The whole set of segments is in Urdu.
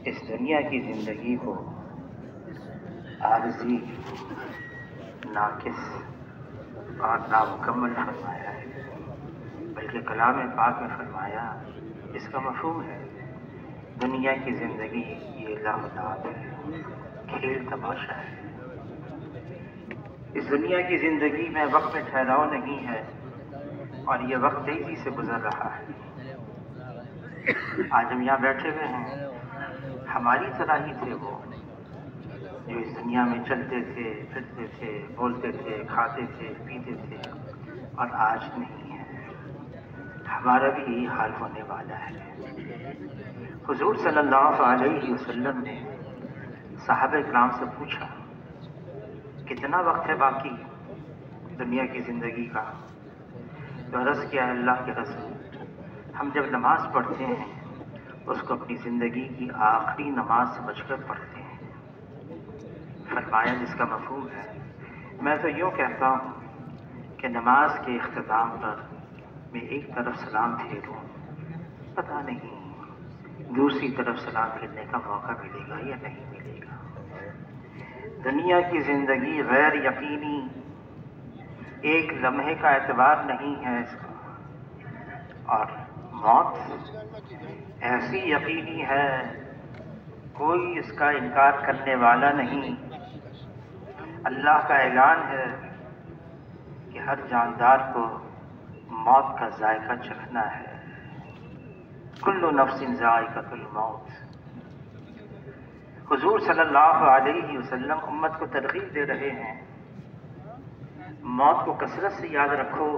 اس دنیا کی زندگی کو عارضی، ناقص اور نامکمل فرمایا ہے، بلکہ کلام پاک میں فرمایا اس کا مفہوم ہے دنیا کی زندگی یہ لہو لعب ہے، کھیل تماشا ہے۔ اس دنیا کی زندگی میں وقت میں ٹھہراؤ نہیں ہے اور یہ وقت تیزی سے گزر رہا ہے۔ آج ہم یہاں بیٹھے ہوئے ہیں، ہماری طرح ہی تھے وہ جو اس دنیا میں چلتے تھے، پھرتے تھے، بولتے تھے، کھاتے تھے، پیتے تھے، اور آج نہیں ہے۔ ہمارا بھی یہی حال ہونے والا ہے۔ حضور صلی اللہ علیہ وسلم نے صحابہ کرام سے پوچھا کتنا وقت ہے باقی دنیا کی زندگی کا؟ تو عرض کیا اللہ کے رسول، ہم جب نماز پڑھتے ہیں اس کو اپنی زندگی کی آخری نماز سمجھ کر پڑھتے ہیں۔ فرمایا جس کا مفہوم ہے، میں تو یوں کہتا ہوں کہ نماز کے اختتام پر میں ایک طرف سلام پھیروں، پتہ نہیں دوسری طرف سلام پھیرنے کا موقع ملے گا یا نہیں ملے گا۔ دنیا کی زندگی غیر یقینی، ایک لمحے کا اعتبار نہیں ہے اس کا، اور موت ایسی یقینی ہے کوئی اس کا انکار کرنے والا نہیں۔ اللہ کا اعلان ہے کہ ہر جاندار کو موت کا ذائقہ چکھنا ہے، کل نفس ذائقۃ الموت۔ حضور صلی اللہ علیہ وسلم امت کو ترغیب دے رہے ہیں، موت کو کثرت سے یاد رکھو،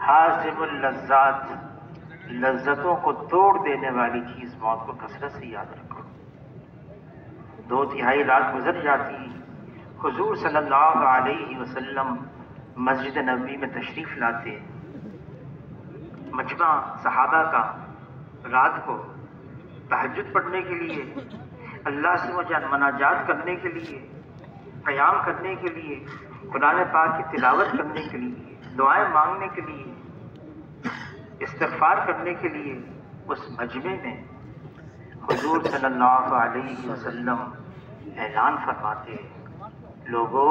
حازم اللذات، لذتوں کو توڑ دینے والی چیز موت کو کثرت سے یاد رکھو۔ 2/3 رات گزر جاتی، حضور صلی اللہ علیہ وسلم مسجد نبوی میں تشریف لاتے، مجمع صحابہ کا رات کو تہجد پڑھنے کے لیے، اللہ سے مناجات کرنے کے لیے، قیام کرنے کے لیے، قرآن پاک کی تلاوت کرنے کے لیے، دعائیں مانگنے کے لیے، استغفار کرنے کے لیے اس مجمع میں حضور صلی اللہ علیہ وسلم اعلان فرماتے، لوگو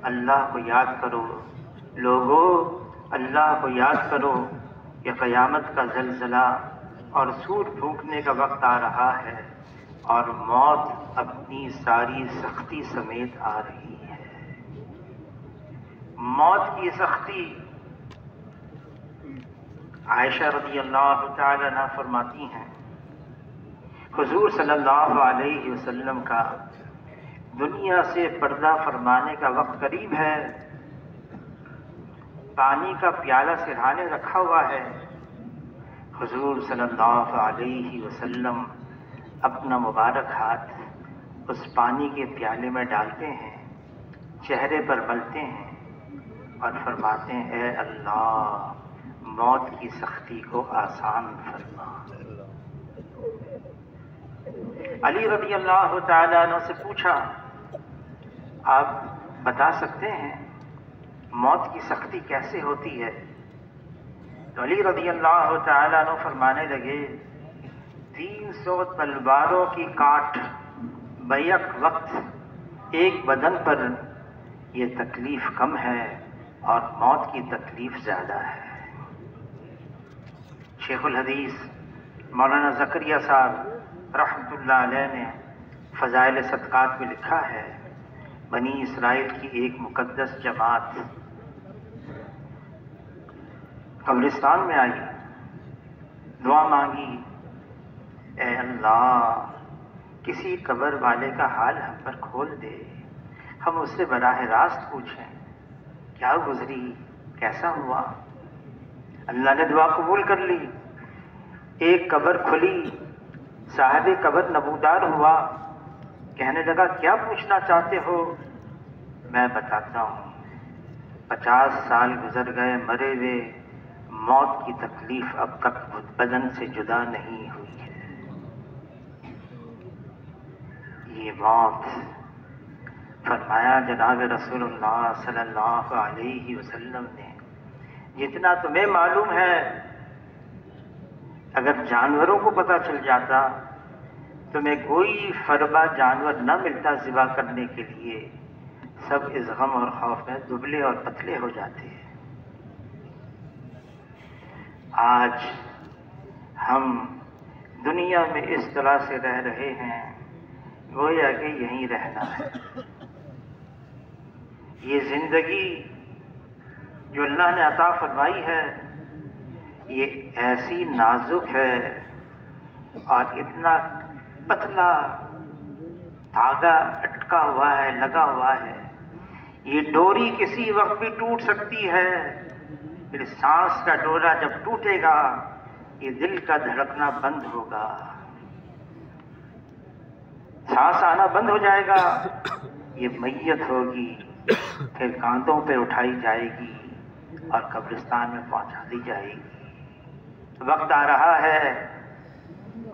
اللہ کو یاد کرو، لوگو اللہ کو یاد کرو کہ قیامت کا زلزلہ اور سور پھونکنے کا وقت آ رہا ہے اور موت اپنی ساری سختی سمیت آ رہی ہے۔ موت کی سختی، عائشہ رضی اللہ تعالی عنہا فرماتی ہیں حضور صلی اللہ علیہ وسلم کا دنیا سے پردہ فرمانے کا وقت قریب ہے، پانی کا پیالہ سرہانے رکھا ہوا ہے، حضور صلی اللہ علیہ وسلم اپنا مبارک ہاتھ اس پانی کے پیالے میں ڈالتے ہیں، چہرے پر ملتے ہیں اور فرماتے ہیں اے اللہ موت کی سختی کو آسان فرما۔ علی رضی اللہ تعالیٰ عنہ سے پوچھا آپ بتا سکتے ہیں موت کی سختی کیسے ہوتی ہے؟ تو علی رضی اللہ تعالیٰ عنہ فرمانے لگے 300 تلواروں کی کاٹ بیک وقت ایک بدن پر، یہ تکلیف کم ہے اور موت کی تکلیف زیادہ ہے۔ شیخ الحدیث مولانا زکریا صاحب رحمۃ اللہ علیہ نے فضائل صدقات میں لکھا ہے، بنی اسرائیل کی ایک مقدس جماعت قبرستان میں آئی، دعا مانگی، اے اللہ کسی قبر والے کا حال ہم پر کھول دے، ہم اس سے براہ راست پوچھیں کیا گزری، کیسا ہوا۔ اللہ نے دعا قبول کر لی، ایک قبر کھلی، صاحب قبر نبودار ہوا، کہنے لگا کیا پوچھنا چاہتے ہو؟ میں بتاتا ہوں، 50 سال گزر گئے مرے ہوئے، موت کی تکلیف اب تک بدن سے جدا نہیں ہوئی ہے۔ یہ موت، فرمایا جناب رسول اللہ صلی اللہ علیہ وسلم نے، جتنا تمہیں معلوم ہے اگر جانوروں کو پتہ چل جاتا تمہیں کوئی فربا جانور نہ ملتا ذبح کرنے کے لیے، سب اس غم اور خوف میں دبلے اور پتلے ہو جاتے ہیں۔ آج ہم دنیا میں اس طرح سے رہ رہے ہیں گویا کہ یہیں رہنا ہے۔ یہ زندگی جو اللہ نے عطا فرمائی ہے یہ ایسی نازک ہے اور اتنا پتلا دھاگا اٹکا ہوا ہے، لگا ہوا ہے، یہ ڈوری کسی وقت بھی ٹوٹ سکتی ہے۔ پھر سانس کا ڈورا جب ٹوٹے گا یہ دل کا دھڑکنا بند ہوگا، سانس آنا بند ہو جائے گا، یہ میت ہوگی، پھر کاندھوں پہ اٹھائی جائے گی اور قبرستان میں پہنچا دی جائے گی۔ وقت آ رہا ہے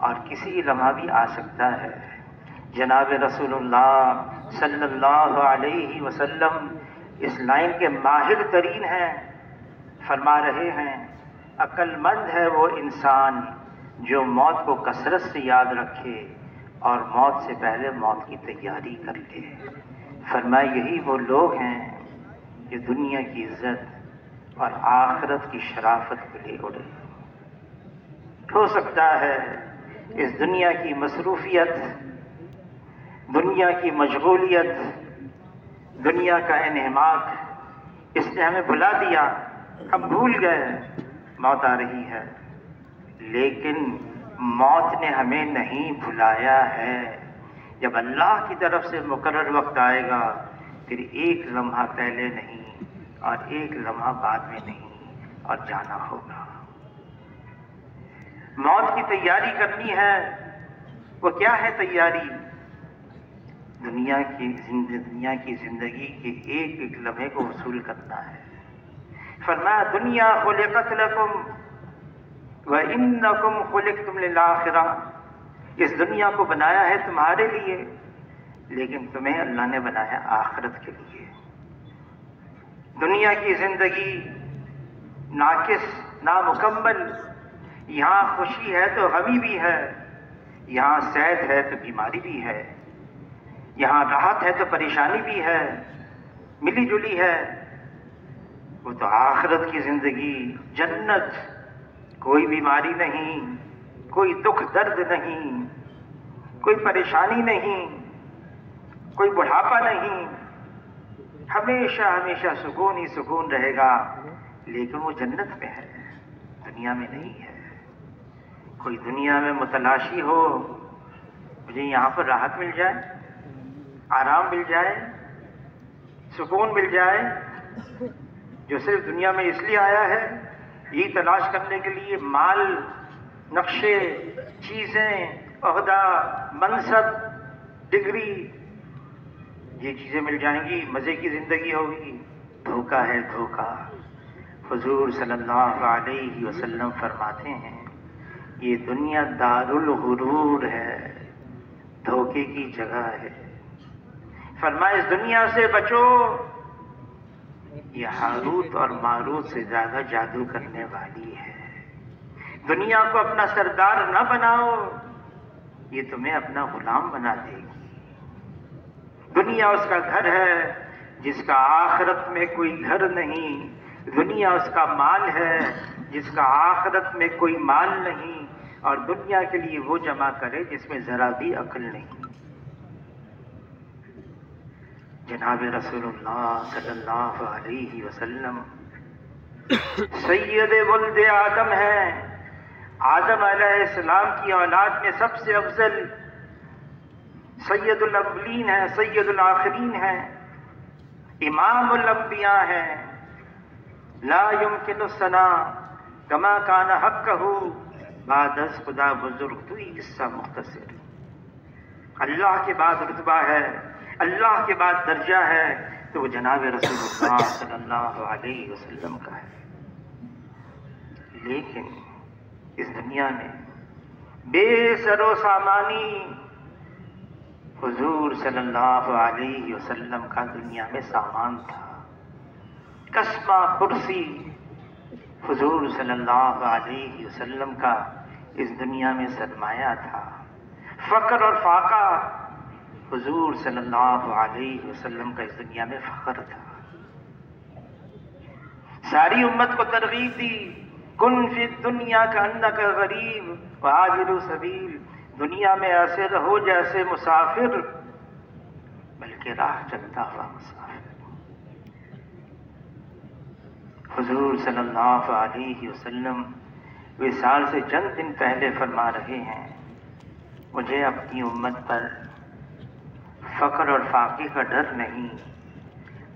اور کسی لمحہ بھی آ سکتا ہے۔ جناب رسول اللہ صلی اللہ علیہ وسلم اس لائن کے ماہر ترین ہیں، فرما رہے ہیں عقل مند ہے وہ انسان جو موت کو کثرت سے یاد رکھے اور موت سے پہلے موت کی تیاری کر لے۔ فرمایا یہی وہ لوگ ہیں جو دنیا کی عزت اور آخرت کی شرافت کے لیے اڑے۔ ہو سکتا ہے اس دنیا کی مصروفیت، دنیا کی مشغولیت، دنیا کا انہماک اس نے ہمیں بھلا دیا، ہم بھول گئے موت آ رہی ہے، لیکن موت نے ہمیں نہیں بھلایا ہے۔ جب اللہ کی طرف سے مقرر وقت آئے گا پھر ایک لمحہ پہلے نہیں اور ایک لمحہ بعد میں نہیں اور جانا ہوگا۔ موت کی تیاری کرنی ہے، وہ کیا ہے تیاری؟ دنیا کی زندگی کے ایک ایک لمحے کو وصول کرنا ہے۔ فرمایا دنیا خلقت لکم وَإِنَّكُمْ خُلِقْتُمْ لِلْآخِرَةِ، اس دنیا کو بنایا ہے تمہارے لیے لیکن تمہیں اللہ نے بنایا آخرت کے لیے۔ دنیا کی زندگی ناقص، نامکمل، یہاں خوشی ہے تو غمی بھی ہے، یہاں صحت ہے تو بیماری بھی ہے، یہاں راحت ہے تو پریشانی بھی ہے، ملی جلی ہے۔ وہ تو آخرت کی زندگی، جنت، کوئی بیماری نہیں، کوئی دکھ درد نہیں، کوئی پریشانی نہیں، کوئی بڑھاپا نہیں، ہمیشہ ہمیشہ سکون ہی سکون رہے گا، لیکن وہ جنت میں ہے، دنیا میں نہیں ہے۔ کوئی دنیا میں متلاشی ہو مجھے یہاں پر راحت مل جائے، آرام مل جائے، سکون مل جائے، جو صرف دنیا میں اس لیے آیا ہے یہ تلاش کرنے کے لیے مال، نقشے، چیزیں، عہدہ، منصب، ڈگری، یہ چیزیں مل جائیں گی مزے کی زندگی ہوگی۔ دھوکہ ہے دھوکہ۔ حضور صلی اللہ علیہ وسلم فرماتے ہیں یہ دنیا دار الغرور ہے، دھوکے کی جگہ ہے۔ فرمایا اس دنیا سے بچو، یہ ہاروت اور ماروت سے زیادہ جادو کرنے والی ہے۔ دنیا کو اپنا سردار نہ بناؤ، یہ تمہیں اپنا غلام بنا دے گی۔ دنیا اس کا گھر ہے جس کا آخرت میں کوئی گھر نہیں، دنیا اس کا مال ہے جس کا آخرت میں کوئی مال نہیں، اور دنیا کے لیے وہ جمع کرے جس میں ذرا بھی عقل نہیں۔ جناب رسول اللہ صلی اللہ علیہ وسلم سید ولد آدم ہیں، آدم علیہ السلام کی اولاد میں سب سے افضل، سید الاولین ہیں، سید الآخرین ہیں، امام الانبیاء ہیں۔ لا يمکن الثنا کما کان حقہ، بعد از خدا بزرگ تو یہ قصہ مختصر۔ اللہ کے بعد رتبہ ہے، اللہ کے بعد درجہ ہے تو وہ جناب رسول اللہ صلی اللہ علیہ وسلم کا ہے۔ لیکن اس دنیا میں بے سر و سامانی حضور صلی اللہ علیہ وسلم کا دنیا میں سامان تھا۔ قسمہ کرسی حضور صلی اللہ علیہ وسلم کا اس دنیا میں سرمایہ تھا۔ فقر اور فاقہ حضور صلی اللہ علیہ وسلم کا اس دنیا میں فخر تھا. ساری امت کو ترغیب دی، کن فی الدنیا کانک غریب وعابر سبیل، دنیا میں ایسے رہو جیسے مسافر، بلکہ راہ چلتا ہوا مسافر. حضور صلی اللہ علیہ وسلم وصال سے چند دن پہلے فرما رہے ہیں، مجھے اپنی امت پر فقر اور فاقے کا ڈر نہیں،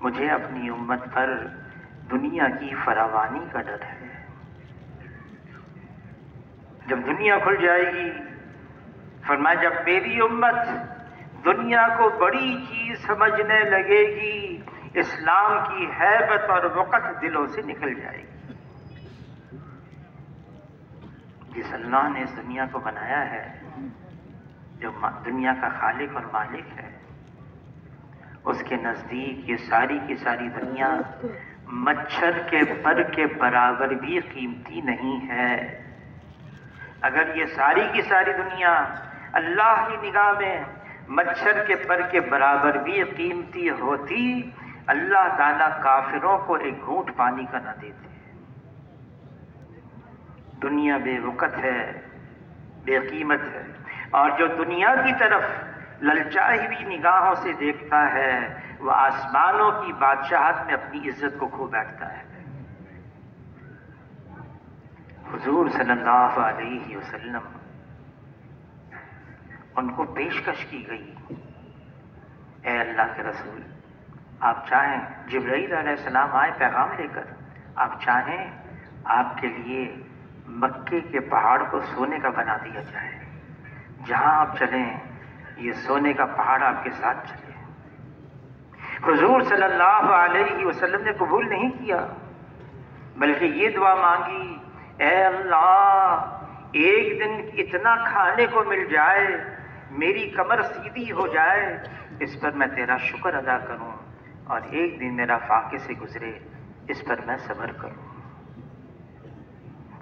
مجھے اپنی امت پر دنیا کی فراوانی کا ڈر ہے. جب دنیا کھل جائے گی، فرمایا جب میری امت دنیا کو بڑی چیز سمجھنے لگے گی، اسلام کی ہیبت اور وقت دلوں سے نکل جائے گی. جس اللہ نے اس دنیا کو بنایا ہے، جو دنیا کا خالق اور مالک ہے، اس کے نزدیک یہ ساری کی ساری دنیا مچھر کے پر کے برابر بھی قیمتی نہیں ہے. اگر یہ ساری کی ساری دنیا اللہ کی نگاہ میں مچھر کے پر کے برابر بھی قیمتی ہوتی، اللہ تعالیٰ کافروں کو ایک گھونٹ پانی کا نہ دیتے. دنیا بے وقت ہے، بے قیمت ہے، اور جو دنیا کی طرف للچائی ہوئی نگاہوں سے دیکھتا ہے، وہ آسمانوں کی بادشاہت میں اپنی عزت کو کھو بیٹھتا ہے. حضور صلی اللہ علیہ وسلم ان کو پیشکش کی گئی، اے اللہ کے رسول، آپ چاہیں جبرائیل علیہ السلام آئے پیغام لے کر، آپ چاہیں آپ کے لیے مکے کے پہاڑ کو سونے کا بنا دیا جائے، جہاں آپ چلیں یہ سونے کا پہاڑ آپ کے ساتھ چلے. حضور صلی اللہ علیہ وسلم نے قبول نہیں کیا، بلکہ یہ دعا مانگی، اے اللہ ایک دن اتنا کھانے کو مل جائے، میری کمر سیدھی ہو جائے، اس پر میں تیرا شکر ادا کروں، اور ایک دن میرا فاقے سے گزرے، اس پر میں صبر کروں.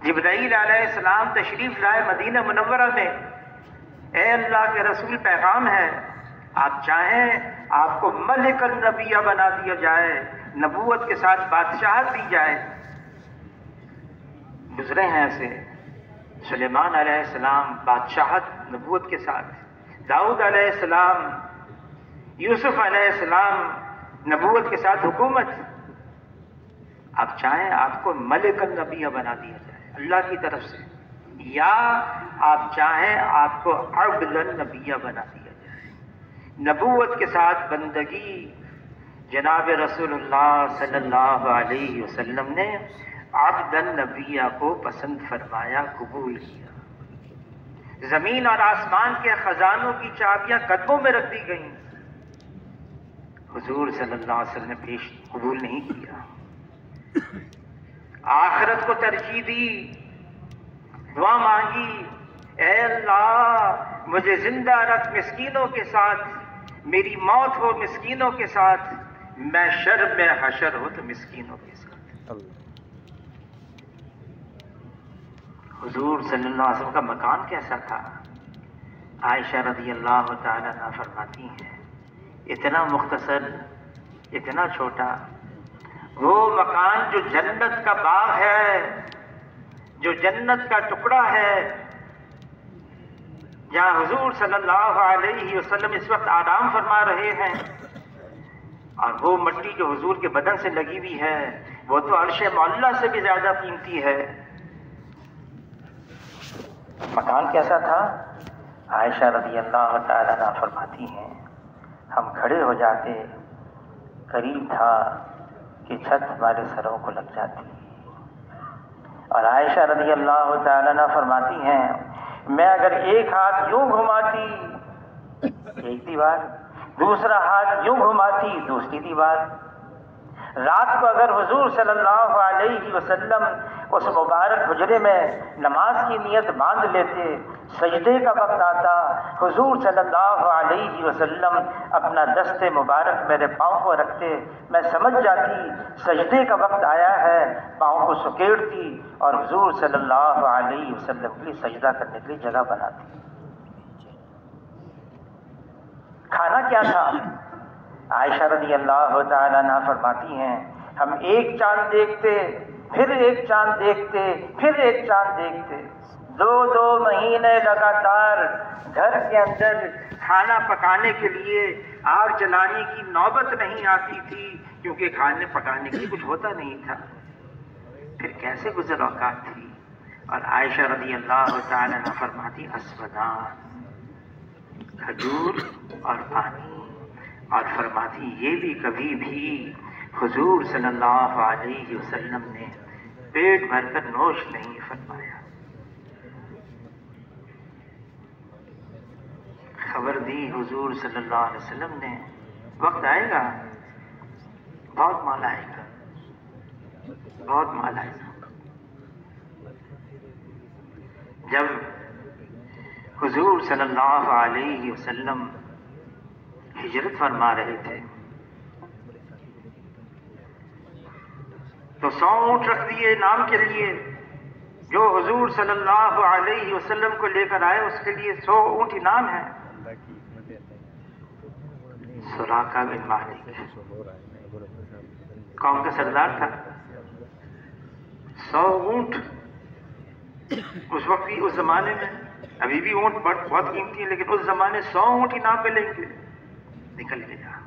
جبرائیل علیہ السلام تشریف لائے مدینہ منورہ میں، اے اللہ کے رسول پیغام ہے، آپ چاہیں آپ کو ملک النبیہ بنا دیا جائے، نبوت کے ساتھ بادشاہت دی جائے. گزرے ہیں ایسے سلیمان علیہ السلام بادشاہت نبوت کے ساتھ، داؤد علیہ السلام، یوسف علیہ السلام نبوت کے ساتھ حکومت. آپ چاہیں آپ کو ملک النبیہ بنا دیا جائے اللہ کی طرف سے، یا آپ چاہیں آپ کو عبد النبیہ بنا دیا جائے، نبوت کے ساتھ بندگی. جناب رسول اللہ صلی اللہ علیہ وسلم نے عبد النبیہ کو پسند فرمایا، قبول کیا. زمین اور آسمان کے خزانوں کی چابیاں قدموں میں رکھ دی گئیں، حضور صلی اللہ علیہ وسلم نے قبول نہیں کیا. آخرت کو ترجیح دی، دعا مانگی، اے اللہ مجھے زندہ رکھ مسکینوں کے ساتھ، میری موت ہو مسکینوں کے ساتھ، میں شر میں حشر ہو تو مسکینوں کے ساتھ. حضور صلی اللہ علیہ وسلم کا مکان کیسا تھا؟ عائشہ رضی اللہ تعالیٰ عنہا فرماتی ہیں، اتنا مختصر، اتنا چھوٹا، وہ مکان جو جنت کا باغ ہے، جو جنت کا ٹکڑا ہے، جہاں حضور صلی اللہ علیہ وسلم اس وقت آرام فرما رہے ہیں، اور وہ مٹی جو حضور کے بدن سے لگی ہوئی ہے وہ تو عرش معلیٰ سے بھی زیادہ قیمتی ہے. مکان کیسا تھا؟ عائشہ رضی اللہ تعالیٰ عنہا فرماتی ہیں، ہم کھڑے ہو جاتے، قریب تھا کہ چھت ہمارے سروں کو لگ جاتی. اور عائشہ رضی اللہ تعالیٰ عنہا فرماتی ہیں، میں اگر ایک ہاتھ یوں گھماتی ایک دیوار، دوسرا ہاتھ یوں گھماتی دوسری دیوار. رات کو اگر حضور صلی اللہ علیہ وسلم اس مبارک حجرے میں نماز کی نیت باندھ لیتے، سجدے کا وقت آتا، حضور صلی اللہ علیہ وسلم اپنا دست مبارک میرے پاؤں کو رکھتے، میں سمجھ جاتی سجدے کا وقت آیا ہے، پاؤں کو سکیڑتی اور حضور صلی اللہ علیہ وسلم کے لیے سجدہ کرنے کے لیے جگہ بناتی. کھانا کیا تھا؟ عائشہ رضی اللہ تعالیٰ عنہ فرماتی ہیں ہم ایک چاند دیکھتے، پھر ایک چاند دیکھتے، پھر ایک چاند دیکھتے، 2 مہینے لگاتار گھر کے اندر کھانا پکانے کے لیے آگ جلانے کی نوبت نہیں آتی تھی، کیونکہ کھانے پکانے کے لیے کچھ ہوتا نہیں تھا۔ پھر کیسے گزر اوقات تھی؟ اور عائشہ رضی اللہ تعالیٰ عنہ فرماتی اسودان، کھجور اور پانی، اور فرماتی یہ بھی کبھی بھی حضور صلی اللہ علیہ وسلم نے پیٹ بھر کر نوش نہیں فرمایا۔ خبر دی حضور صلی اللہ علیہ وسلم نے وقت آئے گا، بہت مال آئے گا، بہت مال آئے گا۔ جب حضور صلی اللہ علیہ وسلم ہجرت فرما رہے تھے تو 100 اونٹ رکھ دیے نام کے لیے، جو حضور صلی اللہ علیہ وسلم کو لے کر آئے اس کے لیے 100 اونٹ انعام ہے۔ سراقہ بن مالک قوم کا سردار تھا، 100 اونٹ اس وقت بھی، اس زمانے میں، ابھی بھی اونٹ بہت قیمتی ہے، لیکن اس زمانے 100 اونٹ انعام پہ لیں گے، نکل گیا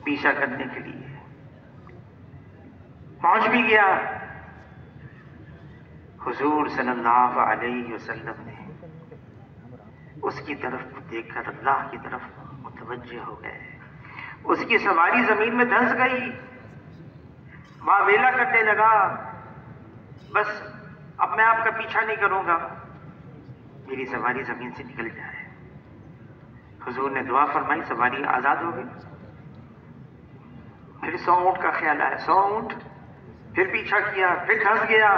پیچھا کرنے کے لیے، پہنچ بھی گیا۔ حضور صلی اللہ علیہ وسلم نے اس کی طرف دیکھ کر اللہ کی طرف متوجہ ہو گئے، اس کی سواری زمین میں دھنس گئی، ماں ویلا کرنے لگا، بس اب میں آپ کا پیچھا نہیں کروں گا، میری سواری زمین سے نکل جائے۔ حضور نے دعا فرمائی، سواری آزاد ہو گئی۔ پھر 100 اونٹ کا خیال آیا، 100 اونٹ، پھر پیچھا کیا، پھر دھنس گیا،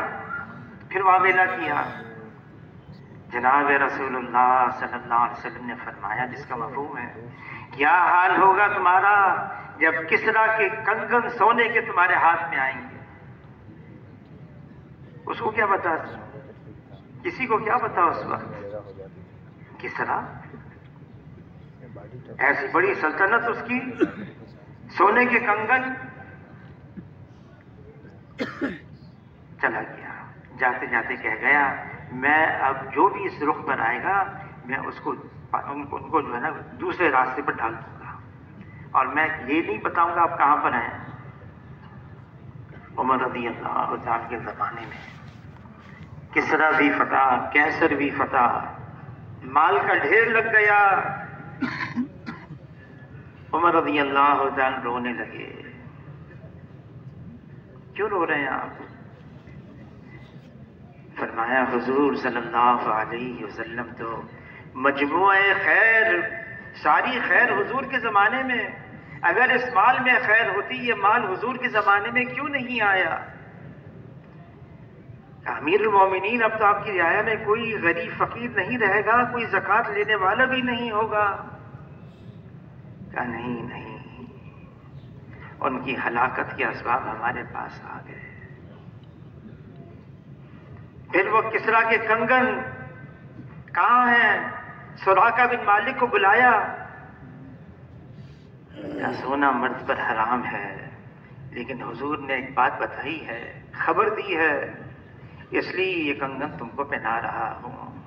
پھر واویلا کیا۔ جناب رسول اللہ صلی اللہ علیہ وسلم نے فرمایا، جس کا مفہوم ہے کیا حال ہوگا تمہارا جب کسریٰ کے کنگن سونے کے تمہارے ہاتھ میں آئیں گے۔ اس کو کیا پتا، کسی کو کیا پتا اس وقت، کسریٰ ایسی بڑی سلطنت اس کی، سونے کے کنگن، چلا گیا، جاتے جاتے کہہ گیا میں اب جو بھی اس رخ پر آئے گا میں اس کو ان کو جو ہے نا دوسرے راستے پر ڈال دوں گا، اور میں یہ نہیں بتاؤں گا آپ کہاں پر ہیں۔ عمر رضی اللہ عنہ کے زمانے میں کسریٰ بھی فتح، کیسر بھی فتح، مال کا ڈھیر لگ گیا۔ عمر رضی اللہ عنہ رونے لگے۔ کیوں رو رہے ہیں آپ؟ فرمایا حضور صلی اللہ علیہ وسلم تو مجموعہ خیر، ساری خیر حضور کے زمانے میں، اگر اس مال میں خیر ہوتی یہ مال حضور کے زمانے میں کیوں نہیں آیا؟ امیر المومنین اب تو آپ کی رعایا میں کوئی غریب فقیر نہیں رہے گا، کوئی زکوٰۃ لینے والا بھی نہیں ہوگا۔ کہا نہیں، ان کی ہلاکت کے اسباب ہمارے پاس آ گئے۔ پھر وہ کسریٰ کے کنگن کہاں ہیں؟ سراقہ بن مالک کو بلایا، کیا سونا مرد پر حرام ہے، لیکن حضور نے ایک بات بتائی ہے، خبر دی ہے، اس لیے یہ کنگن تم کو پہنا رہا ہوں۔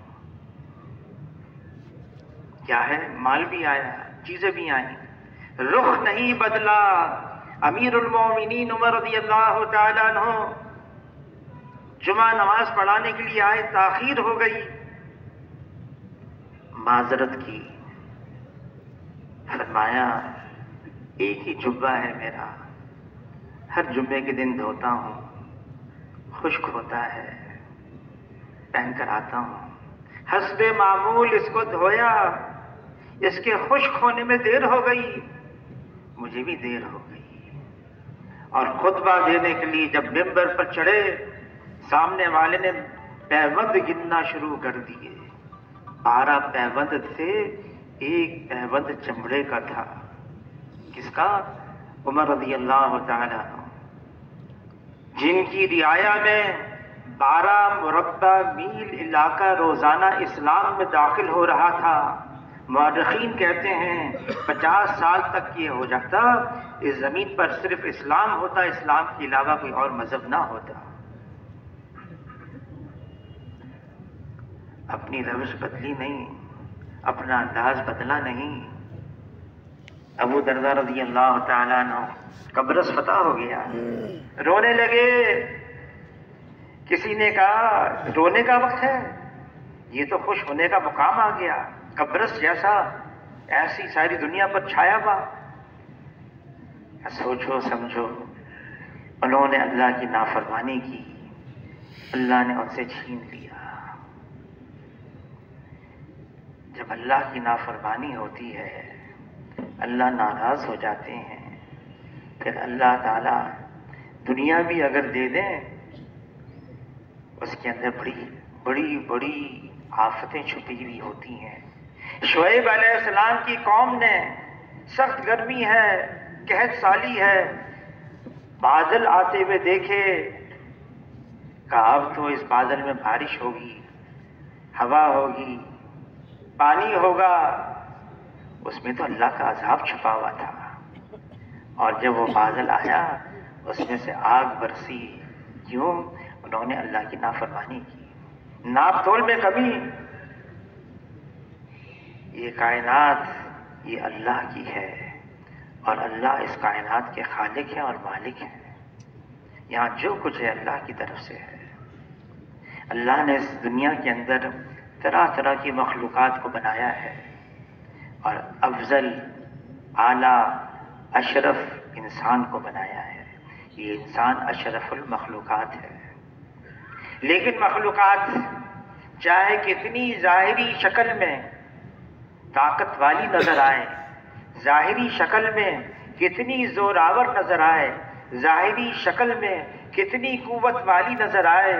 کیا ہے؟ مال بھی آیا، چیزیں بھی آئیں، رخ نہیں بدلا۔ امیر المومنین عمر رضی اللہ تعالیٰ عنہ جمعہ نماز پڑھانے کے لیے آئے، تاخیر ہو گئی، معذرت کی، فرمایا ایک ہی جبہ ہے میرا، ہر جمعے کے دن دھوتا ہوں، خشک ہوتا ہے، پہن کر آتا ہوں، حسب معمول اس کو دھویا، اس کے خشک ہونے میں دیر ہو گئی، مجھے بھی دیر ہو گئی، اور خطبہ دینے کے لیے جب ممبر پر چڑھے، سامنے والے نے پیوند گننا شروع کر دیے، 12 پیوند تھے، ایک پیوند چمڑے کا تھا۔ کس کا؟ عمر رضی اللہ تعالیٰ عنہ، جن کی رعایا میں 12 مربع میل علاقہ روزانہ اسلام میں داخل ہو رہا تھا، مورخین کہتے ہیں 50 سال تک یہ ہو جاتا اس زمین پر صرف اسلام ہوتا، اسلام کے علاوہ کوئی اور مذہب نہ ہوتا. اپنی روش بدلی نہیں، اپنا انداز بدلا نہیں. ابو درداء رضی اللہ تعالیٰ عنہ قبرص فتح ہو گیا، رونے لگے. کسی نے کہا رونے کا وقت ہے، یہ تو خوش ہونے کا مقام آ گیا. قبرص جیسا ایسی ساری دنیا پر چھایا ہوا. سوچو سمجھو، انہوں نے اللہ کی نافرمانی کی، اللہ نے ان سے چھین لیا. جب اللہ کی نافرمانی ہوتی ہے، اللہ ناراض ہو جاتے ہیں، پھر اللہ تعالیٰ دنیا بھی اگر دے دیں اس کے اندر بڑی بڑی آفتیں چھپی ہوئی ہوتی ہیں. شعیب علیہ السلام کی قوم نے سخت گرمی ہے، قحط سالی ہے، بادل آتے ہوئے دیکھے، کہا اب تو اس بادل میں بارش ہوگی، ہوا ہوگی، پانی ہوگا. اس میں تو اللہ کا عذاب چھپا ہوا تھا. اور جب وہ بادل آیا اس میں سے آگ برسی. کیوں؟ انہوں نے اللہ کی نافرمانی کی. ناپ تول میں کمی. یہ کائنات یہ اللہ کی ہے اور اللہ اس کائنات کے خالق ہیں اور مالک ہیں. یہاں جو کچھ ہے اللہ کی طرف سے ہے. اللہ نے اس دنیا کے اندر طرح طرح کی مخلوقات کو بنایا ہے اور افضل اعلیٰ اشرف انسان کو بنایا ہے. یہ انسان اشرف المخلوقات ہے. لیکن مخلوقات چاہے کتنی ظاہری شکل میں طاقت والی نظر آئے، ظاہری شکل میں کتنی زوراور نظر آئے، ظاہری شکل میں کتنی قوت والی نظر آئے،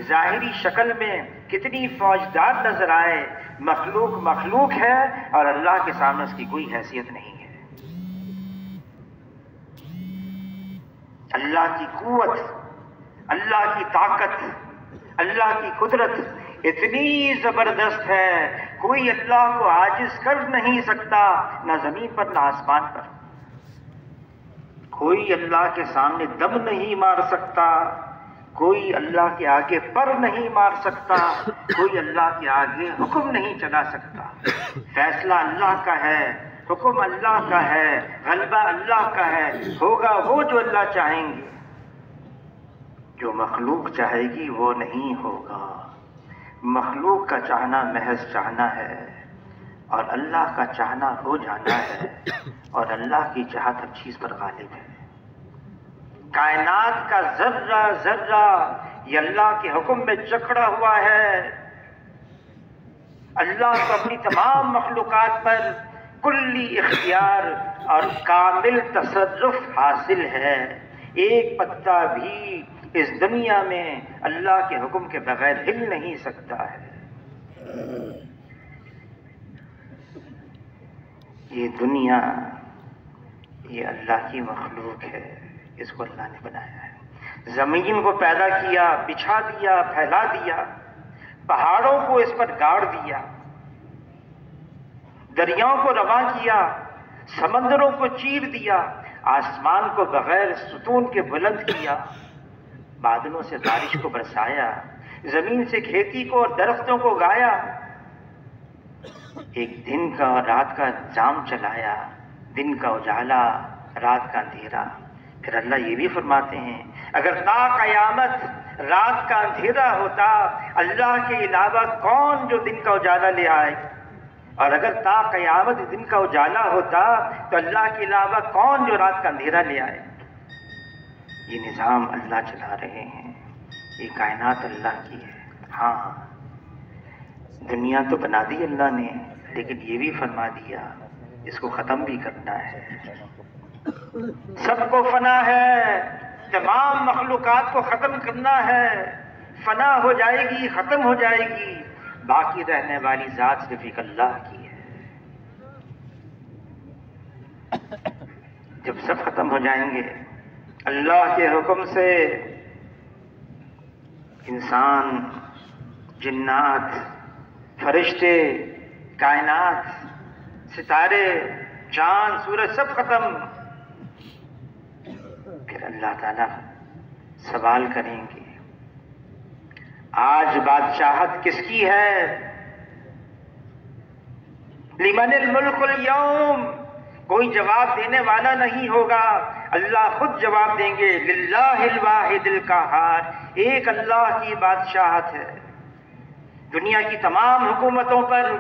ظاہری شکل میں کتنی فوجدار نظر آئے، مخلوق مخلوق ہے اور اللہ کے سامنے اس کی کوئی حیثیت نہیں ہے. اللہ کی قوت، اللہ کی طاقت، اللہ کی قدرت اتنی زبردست ہے، کوئی اللہ کو عاجز کر نہیں سکتا، نہ زمین پر نہ آسمان پر. کوئی اللہ کے سامنے دم نہیں مار سکتا، کوئی اللہ کے آگے پر نہیں مار سکتا، کوئی اللہ کے آگے حکم نہیں چلا سکتا. فیصلہ اللہ کا ہے، حکم اللہ کا ہے، غلبہ اللہ کا ہے. ہوگا وہ جو اللہ چاہیں گے، جو مخلوق چاہے گی وہ نہیں ہوگا. مخلوق کا چاہنا محض چاہنا ہے اور اللہ کا چاہنا ہو جانا ہے اور اللہ کی چاہت ہر چیز پر غالب ہے. کائنات کا ذرہ ذرہ یہ اللہ کے حکم میں جکڑا ہوا ہے. اللہ کو اپنی تمام مخلوقات پر کلی اختیار اور کامل تصرف حاصل ہے. ایک پتا بھی اس دنیا میں اللہ کے حکم کے بغیر ہل نہیں سکتا ہے. یہ دنیا یہ اللہ کی مخلوق ہے، اس کو اللہ نے بنایا ہے. زمین کو پیدا کیا، بچھا دیا، پھیلا دیا، پہاڑوں کو اس پر گاڑ دیا، دریاؤں کو رواں کیا، سمندروں کو چیر دیا، آسمان کو بغیر ستون کے بلند کیا، بادلوں سے بارش کو برسایا، زمین سے کھیتی کو اور درختوں کو اگایا، ایک دن کا اور رات کا انتظام چلایا، دن کا اجالا رات کا اندھیرا. پھر اللہ یہ بھی فرماتے ہیں اگر تا قیامت رات کا اندھیرا ہوتا اللہ کے علاوہ کون جو دن کا اجالا لے آئے، اور اگر تا قیامت دن کا اجالا ہوتا تو اللہ کے علاوہ کون جو رات کا اندھیرا لے آئے. یہ نظام اللہ چلا رہے ہیں، یہ کائنات اللہ کی ہے. ہاں دنیا تو بنا دی اللہ نے، لیکن یہ بھی فرما دیا اس کو ختم بھی کرنا ہے. سب کو فنا ہے، تمام مخلوقات کو ختم کرنا ہے. فنا ہو جائے گی، ختم ہو جائے گی، باقی رہنے والی ذات صرف ایک اللہ کی ہے. جب سب ختم ہو جائیں گے اللہ کے حکم سے، انسان، جنات، فرشتے، کائنات ستارے، چاند، سورج سب ختم. پھر اللہ تعالیٰ سوال کریں گے آج بادشاہت کس کی ہے؟ لمن الملک اليوم. کوئی جواب دینے والا نہیں ہوگا، اللہ خود جواب دیں گے. للہ الواحد القہار. ایک اللہ کی بادشاہت ہے. دنیا کی تمام حکومتوں پر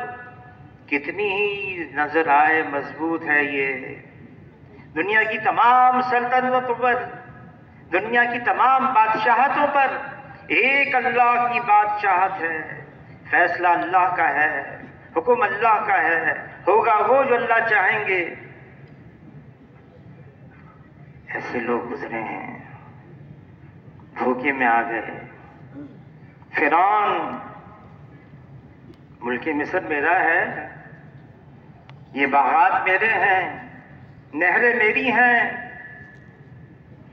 کتنی ہی نظر آئے مضبوط ہے یہ، دنیا کی تمام سلطنتوں پر، دنیا کی تمام بادشاہتوں پر ایک اللہ کی بادشاہت ہے. فیصلہ اللہ کا ہے، حکم اللہ کا ہے، ہوگا وہ جو اللہ چاہیں گے. ایسے لوگ گزرے ہیں، دھوکے میں آ گئے. فرعون، ملک مصر میرا ہے، یہ باغات میرے ہیں، نہریں میری ہیں،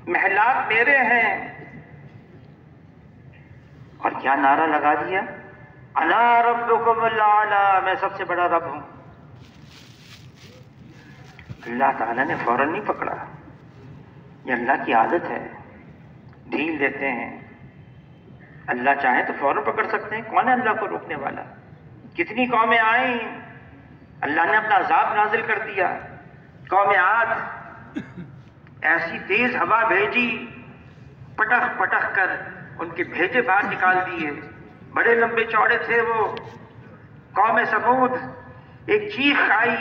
محلات میرے ہیں. اور کیا نعرہ لگا دیا؟ انا ربکم الاعلی، میں سب سے بڑا رب ہوں. اللہ تعالیٰ نے فوراً نہیں پکڑا، یہ اللہ کی عادت ہے، ڈھیل دیتے ہیں. اللہ چاہے تو فوراً پکڑ سکتے ہیں، کون ہے اللہ کو روکنے والا؟ کتنی قومیں آئیں، اللہ نے اپنا عذاب نازل کر دیا. قوم عاد ایسی تیز ہوا بھیجی، پٹخ پٹخ کر ان کے بھیجے باہر نکال دیے. بڑے لمبے چوڑے تھے وہ. قوم سمود ایک چیخ آئی،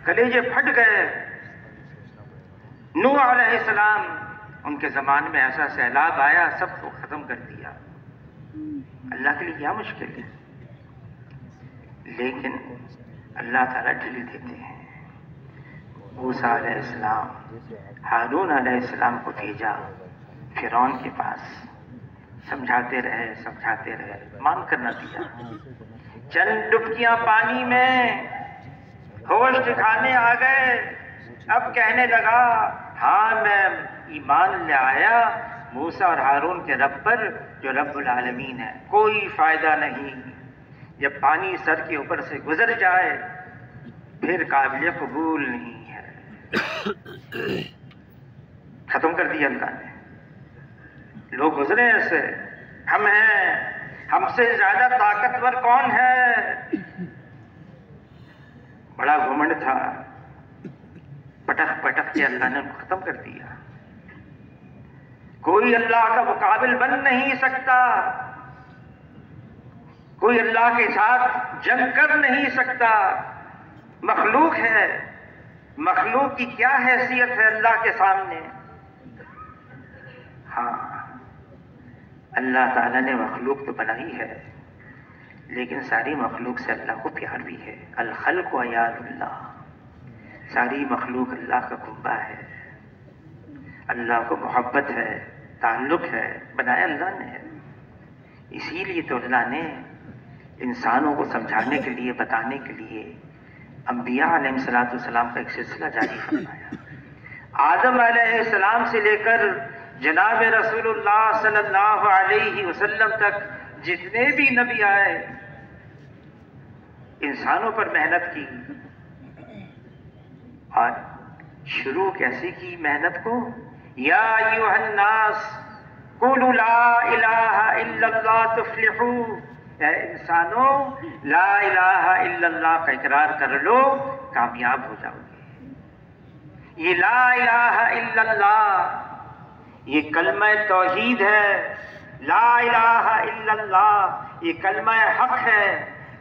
کلیجے پھٹ گئے. نوح علیہ السلام، ان کے زمانے میں ایسا سیلاب آیا، سب کو ختم کر دیا. اللہ کے لیے کیا مشکل ہے؟ لیکن اللہ تعالیٰ ڈھیل دیتے ہیں. موسیٰ علیہ السلام، ہارون علیہ السلام کو بھیجا فرعون کے پاس. سمجھاتے رہے، مان کر نہ دیا. چند ڈبکیاں پانی میں ہوش دکھانے آ گئے. اب کہنے لگا ہاں میں ایمان لے آیا موسیٰ اور ہارون کے رب پر جو رب العالمین ہے. کوئی فائدہ نہیں، جب پانی سر کے اوپر سے گزر جائے پھر قابل قبول نہیں ہے. ختم کر دیا اللہ نے. لوگ گزرے ایسے. ہم ہیں، ہم سے زیادہ طاقتور کون ہے؟ بڑا گھمنڈ تھا، پٹخ پٹخ کے اللہ نے ان کو ختم کر دیا. کوئی اللہ کا مقابل بن نہیں سکتا، کوئی اللہ کے ساتھ جنگ کر نہیں سکتا. مخلوق ہے، مخلوق کی کیا حیثیت ہے اللہ کے سامنے؟ ہاں، اللہ تعالیٰ نے مخلوق تو بنائی ہے، لیکن ساری مخلوق سے اللہ کو پیار بھی ہے. الخلق عیال اللہ. ساری مخلوق اللہ کا کنبہ ہے، اللہ کو محبت ہے، تعلق ہے، بنایا اللہ نے ہے. اسی لیے تو اللہ نے انسانوں کو سمجھانے کے لیے، بتانے کے لیے انبیاء علیہ السلام کا ایک سلسلہ جاری فرمایا. آدم علیہ السلام سے لے کر جناب رسول اللہ صلی اللہ علیہ وسلم تک جتنے بھی نبی آئے انسانوں پر محنت کی. اور شروع کیسی کی محنت کو؟ یا ایھا الناس قولوا لا الہ الا اللہ تفلحوا. اے انسانوں، لا الہ الا اللہ کا اقرار کر لو، کامیاب ہو جاؤ گے. یہ لا الہ الا اللہ، یہ کلمہ توحید ہے. لا الہ الا اللہ یہ کلمہ حق ہے.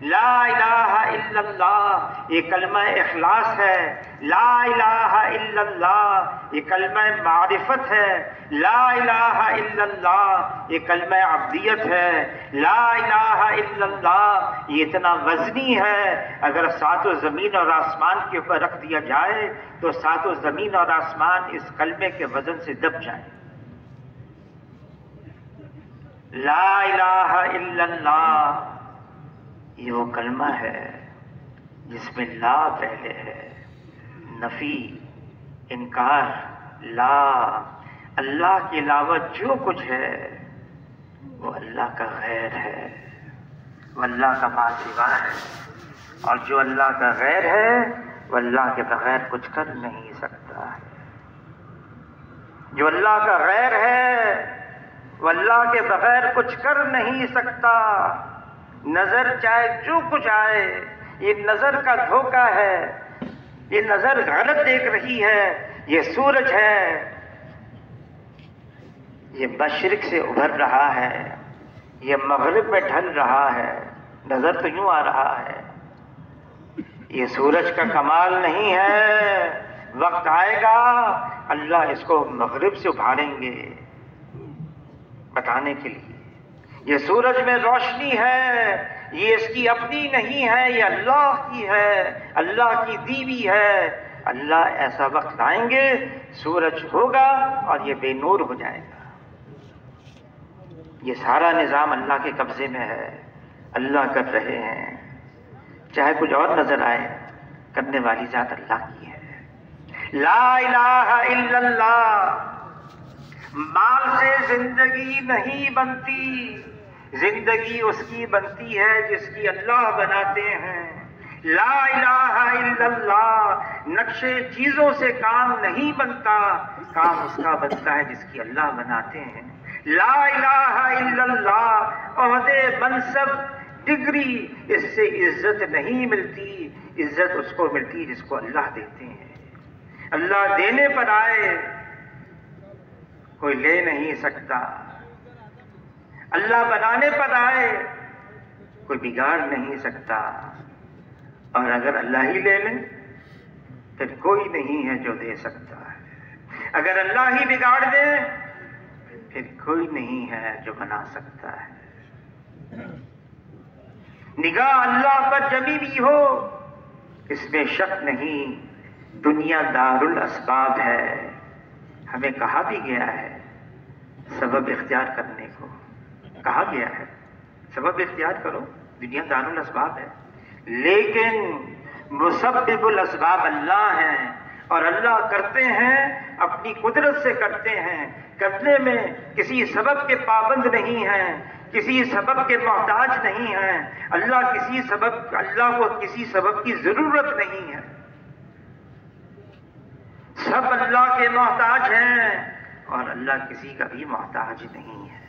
لا الہ الا اللہ یہ کلمہ اخلاص ہے. لا الہ الا اللہ یہ کلمہ معرفت ہے. لا الہ الا اللہ یہ کلمہ عبدیت ہے. لا الہ الا اللہ یہ اتنا وزنی ہے، اگر ساتوں زمین اور آسمان کے اوپر رکھ دیا جائے تو ساتوں زمین اور آسمان اس کلمے کے وزن سے دب جائیں. لا الہ الا اللہ یہ وہ کلمہ ہے جس میں لا پہلے ہے، نفی، انکار. لا، اللہ کے علاوہ جو کچھ ہے وہ اللہ کا غیر ہے، وہ اللہ کا ما سوا ہے. اور جو اللہ کا غیر ہے وہ اللہ کے بغیر کچھ کر نہیں سکتا ہے۔ جو اللہ کا غیر ہے وہ اللہ کے بغیر کچھ کر نہیں سکتا۔ نظر چاہے جو کچھ آئے، یہ نظر کا دھوکہ ہے، یہ نظر غلط دیکھ رہی ہے۔ یہ سورج ہے، یہ مشرق سے ابھر رہا ہے، یہ مغرب میں ڈھل رہا ہے، نظر تو یوں آ رہا ہے۔ یہ سورج کا کمال نہیں ہے، وقت آئے گا اللہ اس کو مغرب سے ابھاریں گے بتانے کے لیے۔ یہ سورج میں روشنی ہے، یہ اس کی اپنی نہیں ہے، یہ اللہ کی ہے، اللہ کی دیوی ہے۔ اللہ ایسا وقت لائیں گے، سورج ہوگا اور یہ بے نور ہو جائے گا۔ یہ سارا نظام اللہ کے قبضے میں ہے، اللہ کر رہے ہیں، چاہے کچھ اور نظر آئے، کرنے والی ذات اللہ کی ہے۔ لا الہ الا اللہ۔ مال سے زندگی نہیں بنتی، زندگی اس کی بنتی ہے جس کی اللہ بناتے ہیں۔ لا الہ الا اللہ۔ نقشے چیزوں سے کام نہیں بنتا، کام اس کا بنتا ہے جس کی اللہ بناتے ہیں۔ لا الہ الا اللہ۔ عہدے، منصب، ڈگری، اس سے عزت نہیں ملتی، عزت اس کو ملتی جس کو اللہ دیتے ہیں۔ اللہ دینے پر آئے کوئی لے نہیں سکتا، اللہ بنانے پر آئے کوئی بگاڑ نہیں سکتا، اور اگر اللہ ہی لے لے پھر کوئی نہیں ہے جو دے سکتا ہے۔ اگر اللہ ہی بگاڑ دے پھر کوئی نہیں ہے جو بنا سکتا ہے۔ نگاہ اللہ پر جمی بھی ہو اس میں شک نہیں، دنیا دار الاسباب ہے۔ ہمیں کہا بھی گیا ہے سبب اختیار کرنے کو، کہا گیا ہے سبب اختیار کرو، دنیا دار الاسباب ہے، لیکن مسبب الاسباب اللہ ہیں، اور اللہ کرتے ہیں اپنی قدرت سے کرتے ہیں، کرنے میں کسی سبب کے پابند نہیں ہیں، کسی سبب کے محتاج نہیں ہیں۔ اللہ کو کسی سبب کی ضرورت نہیں ہے، سب اللہ کے محتاج ہیں اور اللہ کسی کا بھی محتاج نہیں ہے۔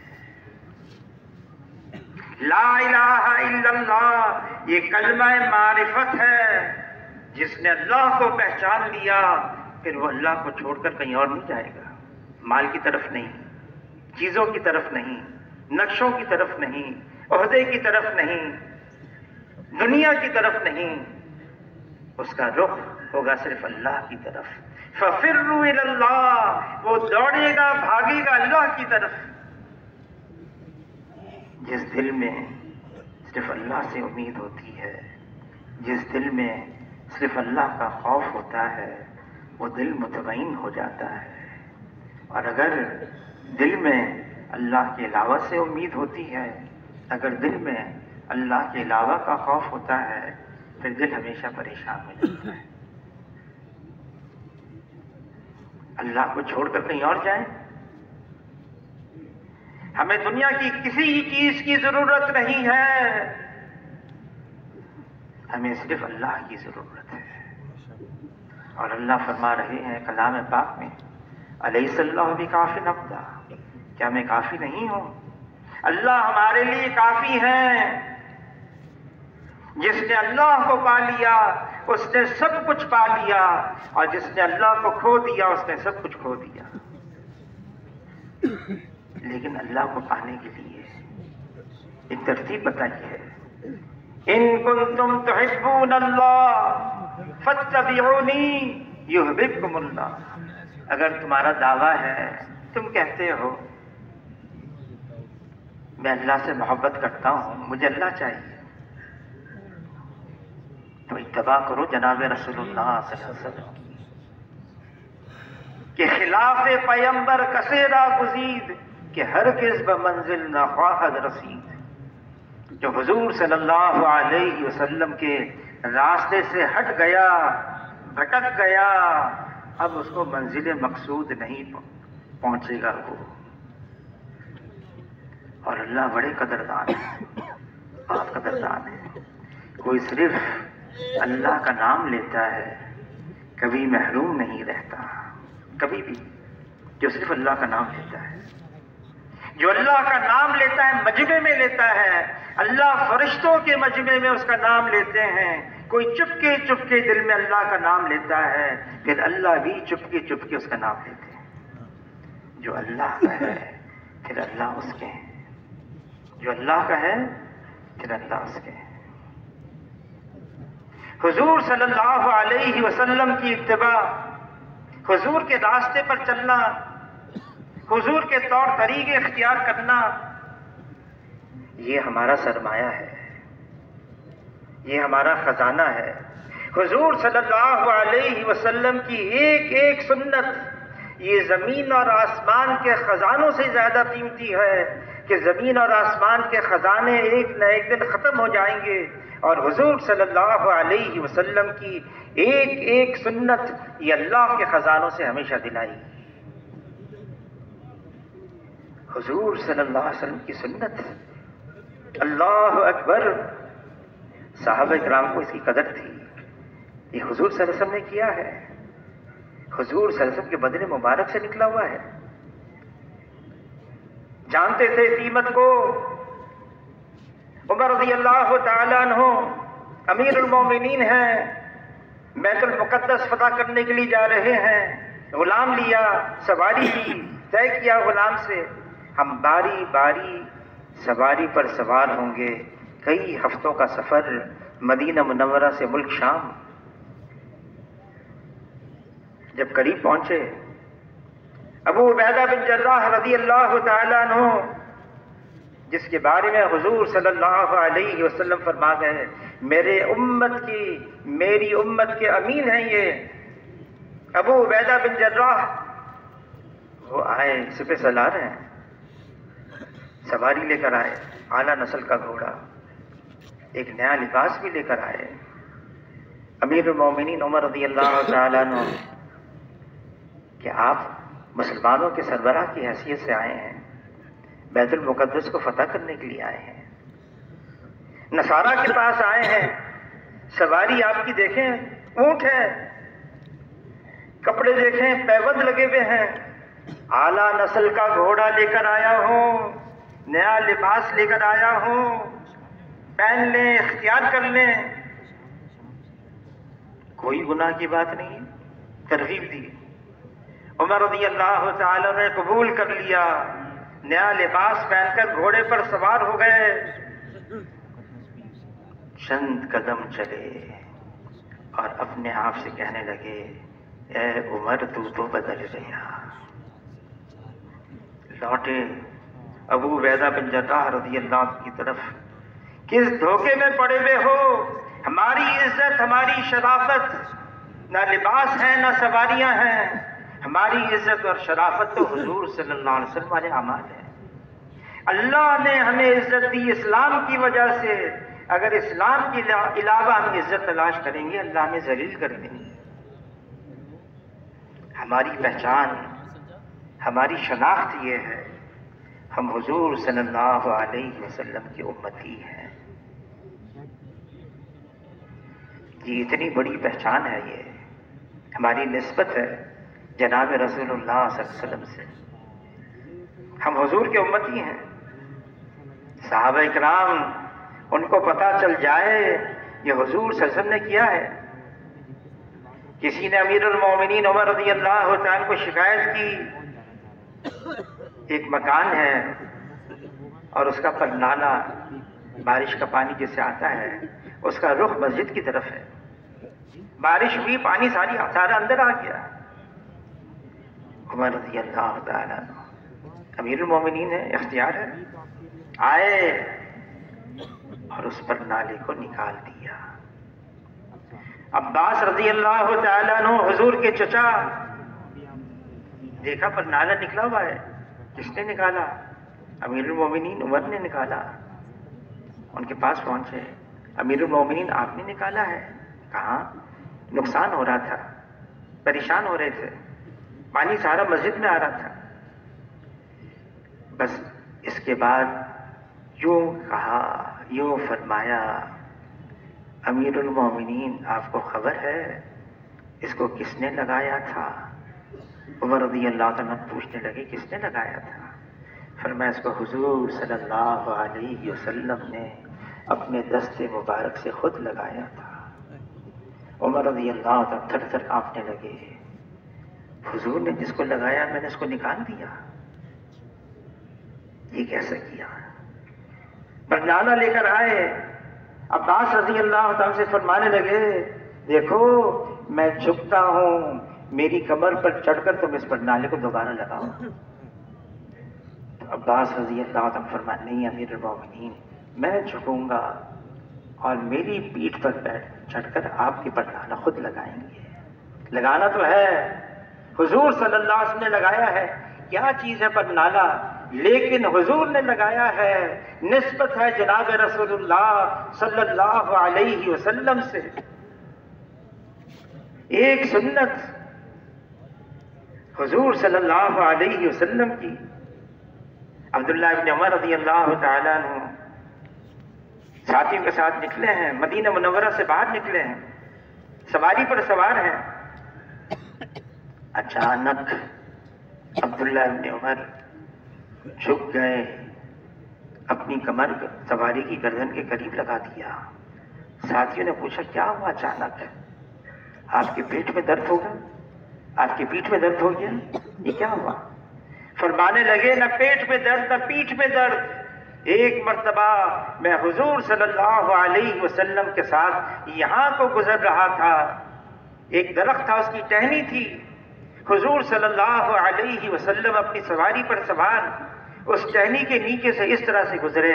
لا الہ الا اللہ، یہ کلمہ معرفت ہے۔ جس نے اللہ کو پہچان لیا پھر وہ اللہ کو چھوڑ کر کہیں اور نہیں جائے گا، مال کی طرف نہیں، چیزوں کی طرف نہیں، نقشوں کی طرف نہیں، عہدے کی طرف نہیں، دنیا کی طرف نہیں، اس کا رخ ہوگا صرف اللہ کی طرف۔ فَفِرُّوا إِلَى اللَّهِ، وہ دوڑے گا، بھاگے گا اللہ کی طرف۔ جس دل میں صرف اللہ سے امید ہوتی ہے، جس دل میں صرف اللہ کا خوف ہوتا ہے، وہ دل مطمئن ہو جاتا ہے۔ اور اگر دل میں اللہ کے علاوہ سے امید ہوتی ہے، اگر دل میں اللہ کے علاوہ کا خوف ہوتا ہے، پھر دل ہمیشہ پریشان ہو جاتا ہے۔ اللہ کو چھوڑ کر کہیں اور جائیں؟ ہمیں دنیا کی کسی چیز کی ضرورت نہیں ہے، ہمیں صرف اللہ کی ضرورت ہے۔ اور اللہ فرما رہے ہیں کلام پاک میں، الیس اللہ بکاف عبدا، کیا میں کافی نہیں ہوں؟ اللہ ہمارے لیے کافی ہیں۔ جس نے اللہ کو پا لیا اس نے سب کچھ پا لیا، اور جس نے اللہ کو کھو دیا اس نے سب کچھ کھو دیا۔ لیکن اللہ کو پانے کے لیے ایک ترتیب بتائی ہے، ان کنتم تحبون اللہ فاتبعونی یحببکم اللہ۔ اگر تمہارا دعویٰ ہے، تم کہتے ہو میں اللہ سے محبت کرتا ہوں، مجھے اللہ چاہیے، تو اتباع کرو جناب رسول اللہ صلی اللہ علیہ وسلم کہ خلاف پیمبر کثیرہ گزید کہ ہرگز بمنزل نہ خواہد رسید۔ جو حضور صلی اللہ علیہ وسلم کے راستے سے ہٹ گیا، بھٹک گیا، اب اس کو منزل مقصود نہیں پہنچے گا وہ۔ اور اللہ بڑے قدردان ہے، بہت قدردان ہے۔ کوئی صرف اللہ کا نام لیتا ہے کبھی محروم نہیں رہتا، کبھی بھی، جو صرف اللہ کا نام لیتا ہے، جو اللہ کا نام لیتا ہے، مجمع میں لیتا ہے، اللہ فرشتوں کے مجمع میں اس کا نام لیتے ہیں۔ کوئی چپکے چپکے دل میں اللہ کا نام لیتا ہے، پھر اللہ بھی چپکے چپکے اس کا نام لیتے ہیں۔ جو اللہ کا ہے پھر اللہ اس کے ہیں، جو اللہ کا ہے پھر اللہ اس کے ہیں۔ حضور صلی اللہ علیہ وسلم کی اتباع، حضور کے راستے پر چلنا، حضور کے طور طریقے اختیار کرنا، یہ ہمارا سرمایہ ہے، یہ ہمارا خزانہ ہے۔ حضور صلی اللہ علیہ وسلم کی ایک ایک سنت یہ زمین اور آسمان کے خزانوں سے زیادہ قیمتی ہے کہ زمین اور آسمان کے خزانے ایک نہ ایک دن ختم ہو جائیں گے، اور حضور صلی اللہ علیہ وسلم کی ایک ایک سنت یہ اللہ کے خزانوں سے ہمیشہ دلائی گی۔ حضور صلی اللہ علیہ وسلم کی سنت، اللہ اکبر، صحابہ کرام کو اس کی قدر تھی۔ یہ حضور صلی اللہ علیہ وسلم نے کیا ہے، حضور صلی اللہ علیہ وسلم کے بدن مبارک سے نکلا ہوا ہے۔ جانتے تھے قیمت کو۔ عمر رضی اللہ تعالیٰ عنہ امیر المومنین ہیں، بیت المقدس فتح کرنے کے لیے جا رہے ہیں، غلام لیا، سواری کی، طے کیا غلام سے ہم باری باری سواری پر سوار ہوں گے، کئی ہفتوں کا سفر مدینہ منورہ سے ملک شام۔ جب قریب پہنچے، ابو عبیدہ بن جراح رضی اللہ تعالیٰ عنہ، جس کے بارے میں حضور صلی اللہ علیہ وسلم فرما گئے میری امت کے امین ہیں یہ ابو عبیدہ بن جراح، وہ آئے، سپہ سالار ہیں، سواری لے کر آئے، اعلیٰ نسل کا گھوڑا، ایک نیا لباس بھی لے کر آئے۔ امیر المومنین عمر رضی اللہ تعالیٰ عنہ کہ آپ مسلمانوں کے سربراہ کی حیثیت سے آئے ہیں، بیت المقدس کو فتح کرنے کے لیے آئے ہیں، نصارہ کے پاس آئے ہیں، سواری آپ کی دیکھیں، اونٹ ہے، کپڑے دیکھیں، پیبند لگے ہوئے ہیں، اعلیٰ نسل کا گھوڑا لے کر آیا ہوں، نیا لباس لے کر آیا ہوں، پہن لیں، اختیار کر لیں۔ کوئی گناہ کی بات نہیں، ترغیب دی۔ عمر رضی اللہ تعالیٰ نے قبول کر لیا، نیا لباس پہن کر گھوڑے پر سوار ہو گئے، چند قدم چلے اور اپنے آپ سے کہنے لگے اے عمر تو بدل گیا۔ لوٹے ابو عبیدہ بن جراح رضی اللہ عنہ کی طرف، کس دھوکے میں پڑے ہوئے ہو؟ ہماری عزت، ہماری شرافت، نہ لباس ہے نہ سواریاں ہیں، ہماری عزت اور شرافت تو حضور صلی اللہ علیہ وسلم والے اعمال ہیں۔ اللہ نے ہمیں عزت دی اسلام کی وجہ سے، اگر اسلام کے علاوہ ہم عزت تلاش کریں گے اللہ ہمیں ذلیل کر دیں گے۔ ہماری پہچان، ہماری شناخت یہ ہے ہم حضور صلی اللہ علیہ وسلم کی امتی ہیں۔ یہ اتنی بڑی پہچان ہے، یہ ہماری نسبت ہے جناب رسول اللہ صلی اللہ علیہ وسلم سے، ہم حضور کے امتی ہیں۔ صحابہ اکرام ان کو پتہ چل جائے یہ حضور صلی اللہ علیہ وسلم نے کیا ہے۔ کسی نے امیر المومنین عمر رضی اللہ تعالیٰ کو شکایت کی، ایک مکان ہے اور اس کا پرنالہ، بارش کا پانی جس سے آتا ہے، اس کا رخ مسجد کی طرف ہے، بارش ہوئی، پانی سارا اندر آ گیا۔ عمر رضی اللہ تعالیٰ امیر المومنین ہے، اختیار ہے، آئے اور اس پر نالے کو نکال دیا۔ عباس رضی اللہ تعالیٰ عنہ حضور کے چچا، دیکھا پر نالہ نکلا ہوا ہے، کس نے نکالا؟ امیر المومنین عمر نے نکالا۔ ان کے پاس پہنچے، امیر المومنین آپ نے نکالا ہے؟ کہاں؟ نقصان ہو رہا تھا، پریشان ہو رہے تھے، پانی سارا مسجد میں آ رہا تھا۔ بس اس کے بعد یوں کہا، یوں فرمایا، امیر المومنین آپ کو خبر ہے اس کو کس نے لگایا تھا؟ عمر رضی اللہ عنہ پوچھنے لگے کس نے لگایا تھا؟ فرمایا اس کو حضور صلی اللہ علیہ وسلم نے اپنے دست مبارک سے خود لگایا تھا۔ عمر رضی اللہ عنہ تھر تھر کانپنے لگے، حضور نے جس کو لگایا میں نے اس کو نکال دیا، یہ کیسا کیا؟ برنامہ لے کر آئے، عباس رضی اللہ عنہ سے فرمانے لگے دیکھو میں جھکتا ہوں، میری کمر پر چڑھ کر تم اس برنالے کو دوبارہ لگاؤ۔ تو عباس رضی اللہ عنہ فرمایا نہیں امیر المومنین، میں جھکوں گا اور میری پیٹھ پر چڑھ کر آپ کے برنالہ خود لگائیں گے۔ لگانا تو ہے، حضور صلی اللہ علیہ وسلم نے لگایا ہے، کیا چیز ہے برنالہ، لیکن حضور نے لگایا ہے، نسبت ہے جناب رسول اللہ صلی اللہ علیہ وسلم سے، ایک سنت حضور صلی اللہ علیہ وسلم کی۔ عبداللہ ابن عمر رضی اللہ تعالیٰ عنہ ساتھیوں کے ساتھ نکلے ہیں، مدینہ منورہ سے باہر نکلے ہیں، سواری پر سوار ہیں، اچانک عبداللہ ابن عمر جھک گئے، اپنی کمر سواری کی گردن کے قریب لگا دیا۔ ساتھیوں نے پوچھا کیا ہوا اچانک؟ آپ کے پیٹ میں درد ہوگا، آپ کی پیٹھ میں درد ہو گیا، یہ کیا ہوا؟ فرمانے لگے نہ پیٹ میں درد نہ پیٹھ میں درد، ایک مرتبہ میں حضور صلی اللہ علیہ وسلم کے ساتھ یہاں کو گزر رہا تھا، ایک درخت تھا، اس کی ٹہنی تھی، حضور صلی اللہ علیہ وسلم اپنی سواری پر سوار اس ٹہنی کے نیچے سے اس طرح سے گزرے،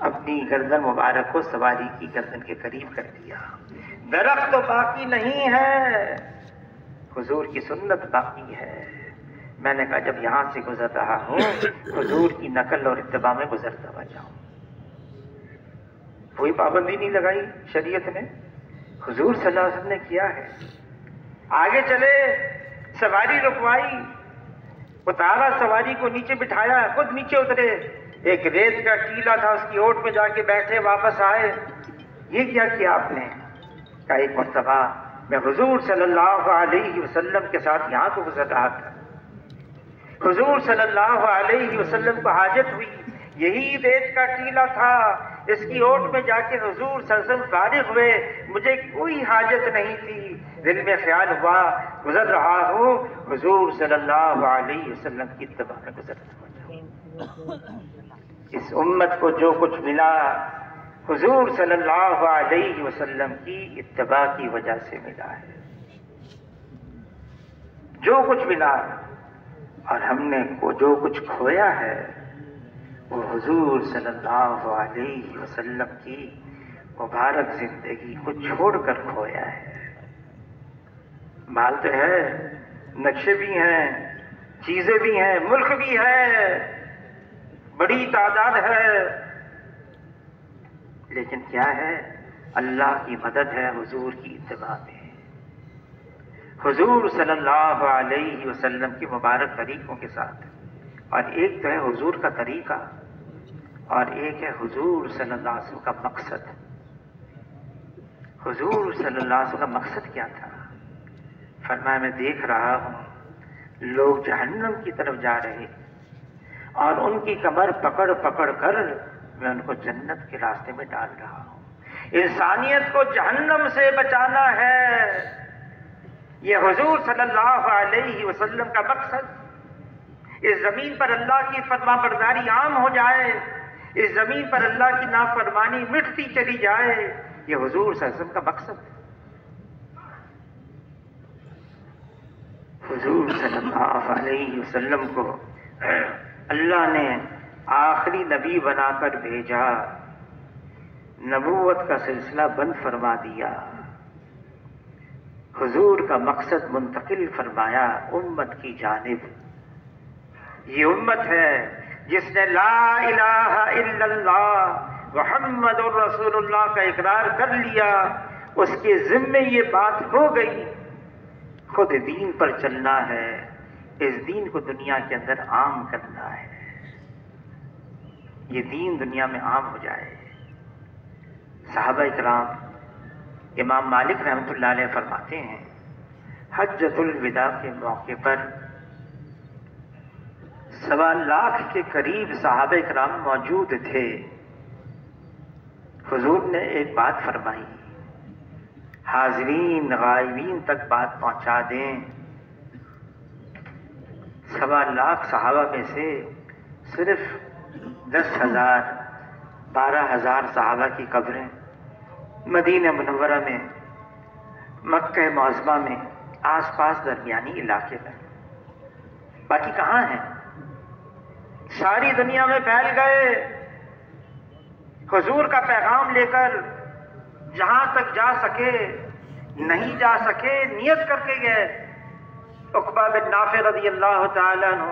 اپنی گردن مبارک کو سواری کی گردن کے قریب کر دیا۔ درخت تو باقی نہیں ہے، حضور کی سنت باقی ہے۔ میں نے کہا جب یہاں سے گزر رہا ہوں حضور کی نقل اور اتباع میں گزرتا ہوا جاؤں، کوئی پابندی نہیں لگائی شریعت نے، حضور صلی اللہ علیہ وسلم نے کیا ہے۔ آگے چلے، سواری رکوائی، اتارا سواری کو، نیچے بٹھایا، خود نیچے اترے، ایک ریت کا ٹیلا تھا اس کی اوٹ میں جا کے بیٹھے، واپس آئے۔ یہ کیا کیا آپ نے؟ کہا ایک مرتبہ میں حضور صلی اللہ علیہ وسلم کے ساتھ یہاں کو گزر رہا تھا، حضور صلی اللہ علیہ وسلم کو حاجت ہوئی، یہی ریت کا ٹیلا تھا، اس کی اوٹ میں جا کے حضور صلی اللہ علیہ وسلم فارغ ہوئے، مجھے کوئی حاجت نہیں تھی، دل میں خیال ہوا گزر رہا ہوں حضور صلی اللہ علیہ وسلم کی اتباع میں گزرتا ہوا۔ اس امت کو جو کچھ ملا حضور صلی اللہ علیہ وسلم کی اتباع کی وجہ سے ملا ہے، جو کچھ ملا، اور ہم نے جو کچھ کھویا ہے وہ حضور صلی اللہ علیہ وسلم کی مبارک زندگی کو چھوڑ کر کھویا ہے۔ مال تو ہے، نقشے بھی ہیں، چیزیں بھی ہیں، ملک بھی ہے، بڑی تعداد ہے، لیکن کیا ہے؟ اللہ کی مدد ہے حضور کی اتباع میں، حضور صلی اللہ علیہ وسلم کی مبارک طریقوں کے ساتھ۔ اور ایک تو ہے حضور کا طریقہ، اور ایک ہے حضور صلی اللہ علیہ وسلم کا مقصد۔ حضور صلی اللہ علیہ وسلم کا مقصد کیا تھا؟ فرمایا میں دیکھ رہا ہوں لوگ جہنم کی طرف جا رہے، اور ان کی کمر پکڑ پکڑ کر میں ان کو جنت کے راستے میں ڈال رہا ہوں۔ انسانیت کو جہنم سے بچانا ہے، یہ حضور صلی اللہ علیہ وسلم کا مقصد۔ اس زمین پر اللہ کی فرما برداری عام ہو جائے، اس زمین پر اللہ کی نافرمانی مٹتی چلی جائے، یہ حضور صلی اللہ علیہ وسلم کا مقصد ہے۔ حضور صلی اللہ علیہ وسلم کو اللہ نے آخری نبی بنا کر بھیجا، نبوت کا سلسلہ بند فرما دیا، حضور کا مقصد منتقل فرمایا امت کی جانب۔ یہ امت ہے جس نے لا الہ الا اللہ محمد رسول اللہ کا اقرار کر لیا، اس کے ذمے یہ بات ہو گئی، خود دین پر چلنا ہے، اس دین کو دنیا کے اندر عام کرنا ہے، یہ دین دنیا میں عام ہو جائے۔ صحابہ اکرام، امام مالک رحمۃ اللہ علیہ فرماتے ہیں حجۃ الوداع کے موقع پر 1.25 لاکھ کے قریب صحابہ کرام موجود تھے. حضور نے ایک بات فرمائی، حاضرین غائبین تک بات پہنچا دیں. 1.25 لاکھ صحابہ میں سے صرف 10,000 12,000 صحابہ کی قبریں مدینہ منورہ میں، مکہ معظمہ میں، آس پاس درمیانی علاقے میں. باقی کہاں ہیں؟ ساری دنیا میں پھیل گئے. حضور کا پیغام لے کر جہاں تک جا سکے نہیں جا سکے، نیت کر کے گئے. عقبہ بن نافع رضی اللہ تعالیٰ عنہ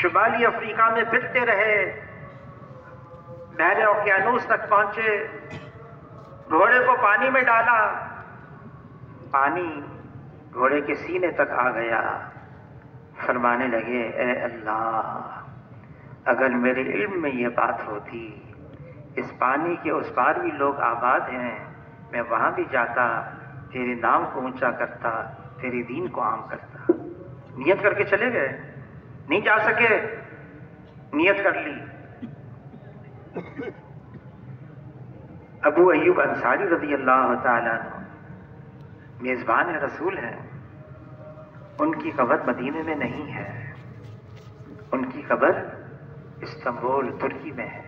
شمالی افریقہ میں پھرتے رہے، بحر اوقیانوس تک پہنچے، گھوڑے کو پانی میں ڈالا، پانی گھوڑے کے سینے تک آ گیا. فرمانے لگے، اے اللہ، اگر میرے علم میں یہ بات ہوتی، اس پانی کے اس پار بھی لوگ آباد ہیں، میں وہاں بھی جاتا، تیرے نام کو اونچا کرتا، تیرے دین کو عام کرتا. نیت کر کے چلے گئے، نہیں جا سکے، نیت کر لی. ابو ایوب انصاری رضی اللہ تعالیٰ عنہ میزبان رسول ہیں. ان کی قبر مدینے میں نہیں ہے، ان کی قبر استنبول ترکی میں ہے.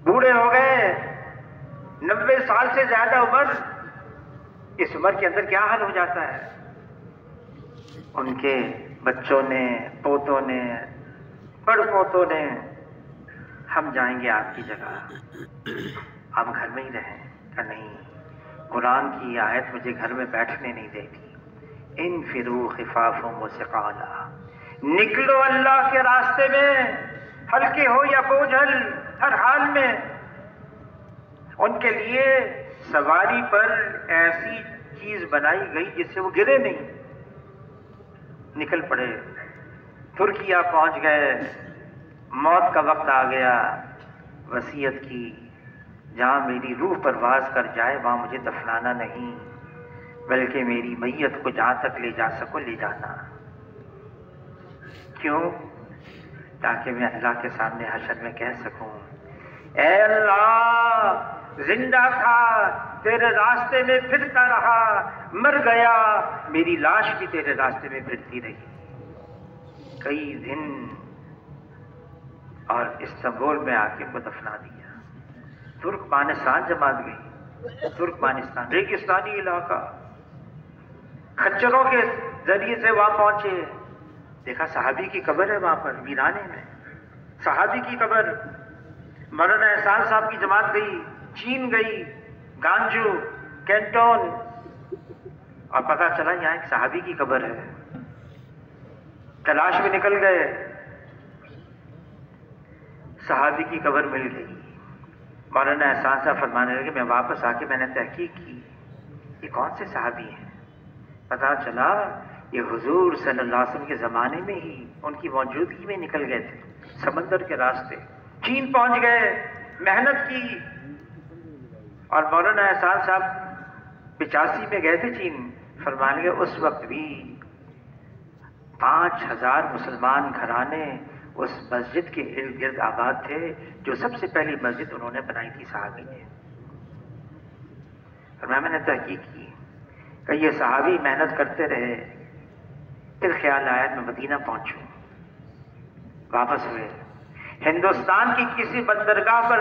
بوڑھے ہو گئے، 90 سال سے زیادہ عمر. اس عمر کے اندر کیا حال ہو جاتا ہے؟ ان کے بچوں نے، پوتوں نے، بڑ پوتوں نے، ہم جائیں گے آپ کی جگہ، ہم گھر میں ہی رہیں. کہ نہیں، قرآن کی آیت مجھے گھر میں بیٹھنے نہیں دیتی. انفروا خفافا وثقالا، نکلو اللہ کے راستے میں، ہلکے ہو یا بوجھل، ہر حال میں. ان کے لیے سواری پر ایسی چیز بنائی گئی جس سے وہ گرے نہیں. نکل پڑے، ترکیہ پہنچ گئے. موت کا وقت آ گیا. وصیت کی، جہاں میری روح پرواز کر جائے وہاں مجھے دفنانا نہیں، بلکہ میری میت کو جہاں تک لے جا سکو لے جانا. کیوں؟ تاکہ میں اللہ کے سامنے حشر میں کہہ سکوں، اے اللہ، زندہ تھا، تیرے راستے میں پھرتا رہا، مر گیا، میری لاش بھی تیرے راستے میں پھرتی رہی. کئی دن اور استنبول میں آ کے کو دفنا دیا. ترکمانستان جماعت گئی. ترکمانستان ریگستانی علاقہ، خچروں کے ذریعے سے وہاں پہنچے. دیکھا صحابی کی قبر ہے وہاں پر ویرانے میں، صحابی کی قبر. مولانا احسان صاحب کی جماعت گئی، چین گئی، گانجو، کینٹون، اور پتہ چلا یہاں ایک صحابی کی قبر ہے. تلاش میں نکل گئے، صحابی کی قبر مل گئی. مولانا احسان صاحب فرمانے لگے، میں واپس آ کے میں نے تحقیق کی، یہ کون سے صحابی ہیں؟ پتہ چلا یہ حضور صلی اللہ علیہ وسلم کے زمانے میں ہی ان کی موجودگی میں نکل گئے تھے سمندر کے راستے. چین پہنچ گئے، محنت کی. اور مولانا احسان صاحب 85 میں گئے تھے چین. فرمانے لگے اس وقت بھی 5,000 مسلمان گھرانے اس مسجد کے ارد گرد آباد تھے جو سب سے پہلی مسجد انہوں نے بنائی تھی صحابی نے. اور میں نے تحقیق کی کہ یہ صحابی محنت کرتے رہے. پھر خیال آیا میں مدینہ پہنچوں. واپس ہوئے، ہندوستان کی کسی بندرگاہ پر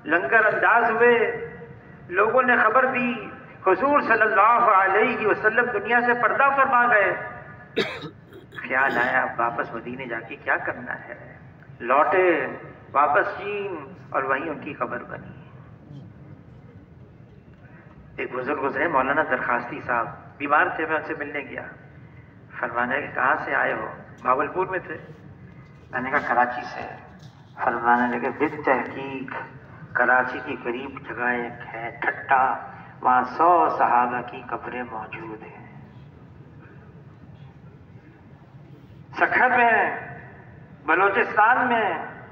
لنگر انداز ہوئے. لوگوں نے خبر دی حضور صلی اللہ علیہ وسلم دنیا سے پردہ فرما گئے. خیال آیا اب واپس مدینے جا کے کیا کرنا ہے. لوٹے واپس چین اور وہیں ان کی قبر بنی. ایک بزرگ گزرے مولانا درخواستی صاحب، بیمار تھے، میں ان سے ملنے گیا. فرمانے کہ کہاں سے آئے ہو؟ بھاولپور میں تھے. میں نے کہا کراچی سے. فرمانے لگے بالتحقیق کراچی کے قریب جگہ ایک ہے ٹھٹا، وہاں 100 صحابہ کی قبریں موجود ہیں. سکھر میں، بلوچستان میں،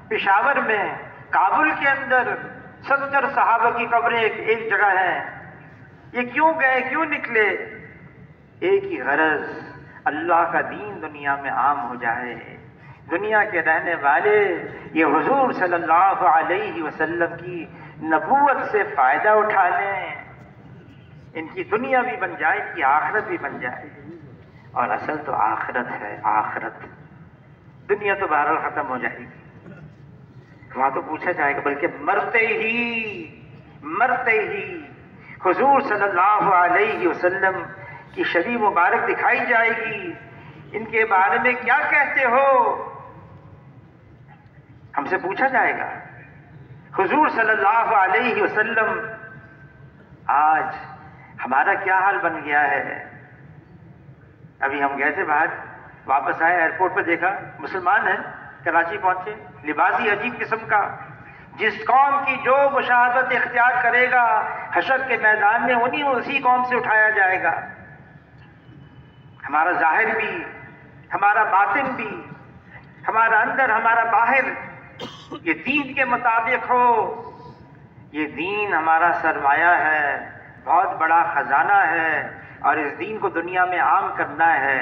پشاور میں، کابل کے اندر 70 صحابہ کی قبریں ایک جگہ ہیں. یہ کیوں گئے، کیوں نکلے؟ ایک ہی غرض، اللہ کا دین دنیا میں عام ہو جائے، دنیا کے رہنے والے یہ حضور صلی اللہ علیہ وسلم کی نبوت سے فائدہ اٹھا لیں، ان کی دنیا بھی بن جائے، ان کی آخرت بھی بن جائے۔ اور اصل تو آخرت ہے، آخرت، دنیا تو بہرحال ختم ہو جائے گی، وہاں تو پوچھا جائے گا، بلکہ مرتے ہی حضور صلی اللہ علیہ وسلم کی شریف مبارک دکھائی جائے گی، ان کے بارے میں کیا کہتے ہو، ہم سے پوچھا جائے گا۔ حضور صلی اللہ علیہ وسلم، آج ہمارا کیا حال بن گیا ہے؟ ابھی ہم گئے تھے باہر، واپس آئے، ایئرپورٹ پہ دیکھا مسلمان ہیں، کراچی پہنچے، لباس ہی عجیب قسم کا، جس قوم کی جو مشاہدت اختیار کرے گا حشر کے میدان میں اسی قوم سے اٹھایا جائے گا۔ ہمارا ظاہر بھی، ہمارا باطن بھی، ہمارا اندر، ہمارا باہر یہ دین کے مطابق ہو۔ یہ دین ہمارا سرمایہ ہے، بہت بڑا خزانہ ہے، اور اس دین کو دنیا میں عام کرنا ہے۔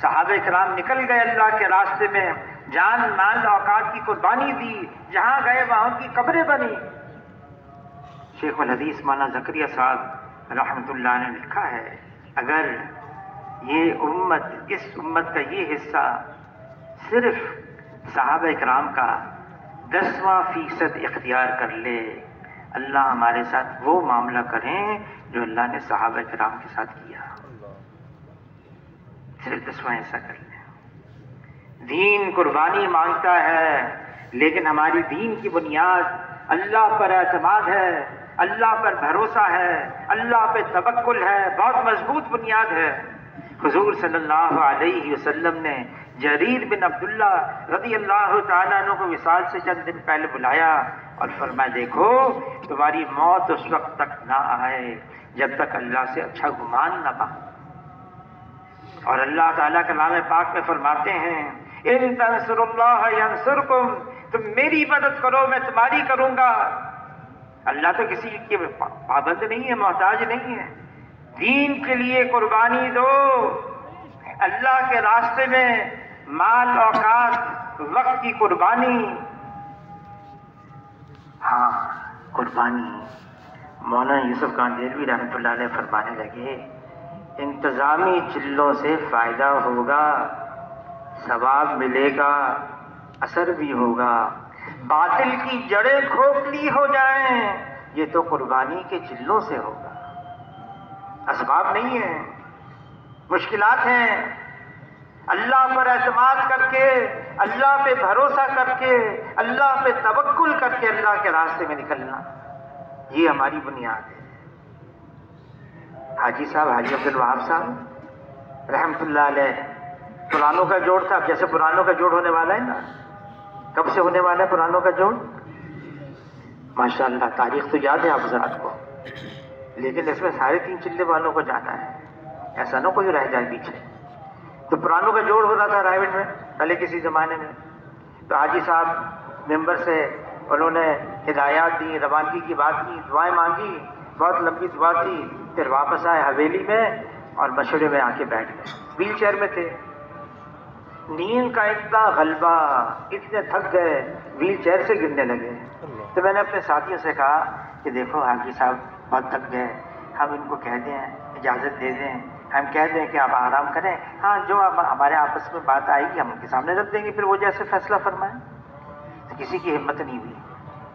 صحابہ کرام نکل گئے اللہ کے راستے میں، جان مال اوقات کی قربانی دی، جہاں گئے وہاں کی قبریں بنی۔ شیخ الحدیث مولانا زکریا صاحب رحمۃ اللہ نے لکھا ہے، اگر یہ امت، اس امت کا یہ حصہ صرف صحابہ کرام کا 10% اختیار کر لے، اللہ ہمارے ساتھ وہ معاملہ کریں جو اللہ نے صحابہ کرام کے ساتھ کیا، صرف 10واں حصہ کر لیں۔ دین قربانی مانگتا ہے، لیکن ہماری دین کی بنیاد اللہ پر اعتماد ہے، اللہ پر بھروسہ ہے، اللہ پہ توکل ہے، بہت مضبوط بنیاد ہے۔ حضور صلی اللہ علیہ وسلم نے جریر بن عبداللہ رضی اللہ تعالیٰ عنہ کو وصال سے چند دن پہلے بلایا اور فرمایا، دیکھو تمہاری موت اس وقت تک نہ آئے جب تک اللہ سے اچھا گمان نہ پاؤ۔ اور اللہ تعالیٰ کلام پاک میں فرماتے ہیں، ان تنصروا اللہ ینصرکم، تم میری مدد کرو میں تمہاری کروں گا۔ اللہ تو کسی کے پابند نہیں ہے، محتاج نہیں ہے۔ دین کے لیے قربانی دو، اللہ کے راستے میں مال، اوقات، وقت کی قربانی۔ ہاں قربانی، مولانا یوسف کاندھلوی رحمۃ اللہ علیہ فرمانے لگے، انتظامی چلوں سے فائدہ ہوگا، ثواب ملے گا، اثر بھی ہوگا، باطل کی جڑیں کھوکھلی ہو جائیں، یہ تو قربانی کے چلوں سے ہوگا۔ اسباب نہیں ہیں، مشکلات ہیں، اللہ پر اعتماد کر کے، اللہ پہ بھروسہ کر کے، اللہ پہ توکل کر کے اللہ کے راستے میں نکلنا، یہ ہماری بنیاد ہے۔ حاجی صاحب، حاجی عبد الوہاب صاحب رحمۃ اللہ علیہ، پرانوں کا جوڑ تھا، جیسے پرانوں کا جوڑ ہونے والا ہے نا، کب سے ہونے والا ہے پرانوں کا جوڑ؟ ماشاءاللہ تاریخ تو یاد ہے آپ حضرات کو، لیکن اس میں سارے 3 چلے والوں کو جانا ہے، ایسا نہ کوئی رہ جائے پیچھے۔ تو پرانوں کا جوڑ ہوتا تھا رائے گنج میں پہلے کسی زمانے میں، تو حاجی صاحب ممبر سے انہوں نے ہدایات دی، روانگی کی بات کی، دعائیں مانگی، بہت لمبی دعا تھی، پھر واپس آئے حویلی میں اور مشورے میں آ کے بیٹھ گئے، ویل چیئر میں تھے، نیند کا اتنا غلبہ، اتنے تھک گئے، ویل چیئر سے گرنے لگے۔ تو میں نے اپنے ساتھیوں سے کہا کہ دیکھو حاجی صاحب بہت تھک گئے، ہم ان کو کہہ دیں، اجازت دے دیں، ہم کہہ دیں کہ آپ آرام کریں، ہاں جو ہمارے آپس میں بات آئے گی ہم ان کے سامنے رکھ دیں گے، پھر وہ جیسے فیصلہ فرمائیں۔ تو کسی کی ہمت نہیں ہوئی،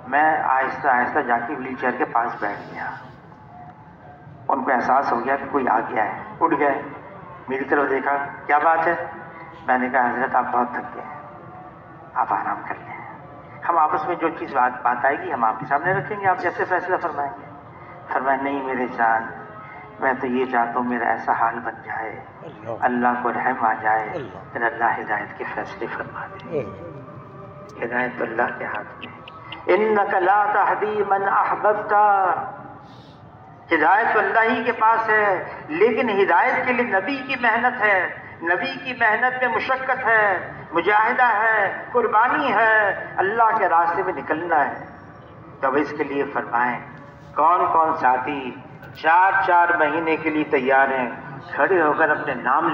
میں آہستہ آہستہ جا کے ویل چیئر کے پاس بیٹھ گیا، ان کو احساس ہو گیا کہ کوئی آ گیا ہے، اٹھ گئے، میری طرف دیکھا، کیا بات ہے؟ میں نے کہا حضرت آپ بہت تھک گئے ہیں، آپ آرام کر لیں، ہم آپس میں جو چیز بات آئے گی ہم آپ کے سامنے رکھیں گے، آپ جیسے فیصلہ فرمائیں گے۔ فرمایا نہیں میرے جان، میں تو یہ چاہتا ہوں میرا ایسا حال بن جائے، اللہ کو رحم آ جائے، پھر اللہ ہدایت کے فیصلے فرما دے۔ ہدایت تو اللہ کے ہاتھ میں، انک لا تہدی من احببت، ہدایت تو اللہ ہی کے پاس ہے، لیکن ہدایت کے لیے نبی کی محنت ہے، نبی کی محنت میں مشقت ہے، مجاہدہ ہے، قربانی ہے، اللہ کے راستے میں نکلنا ہے۔ تب اس کے لیے فرمائیں کون کون ساتھی 4 مہینے کے لیے تیار ہیں، کھڑے ہو کر اپنے نام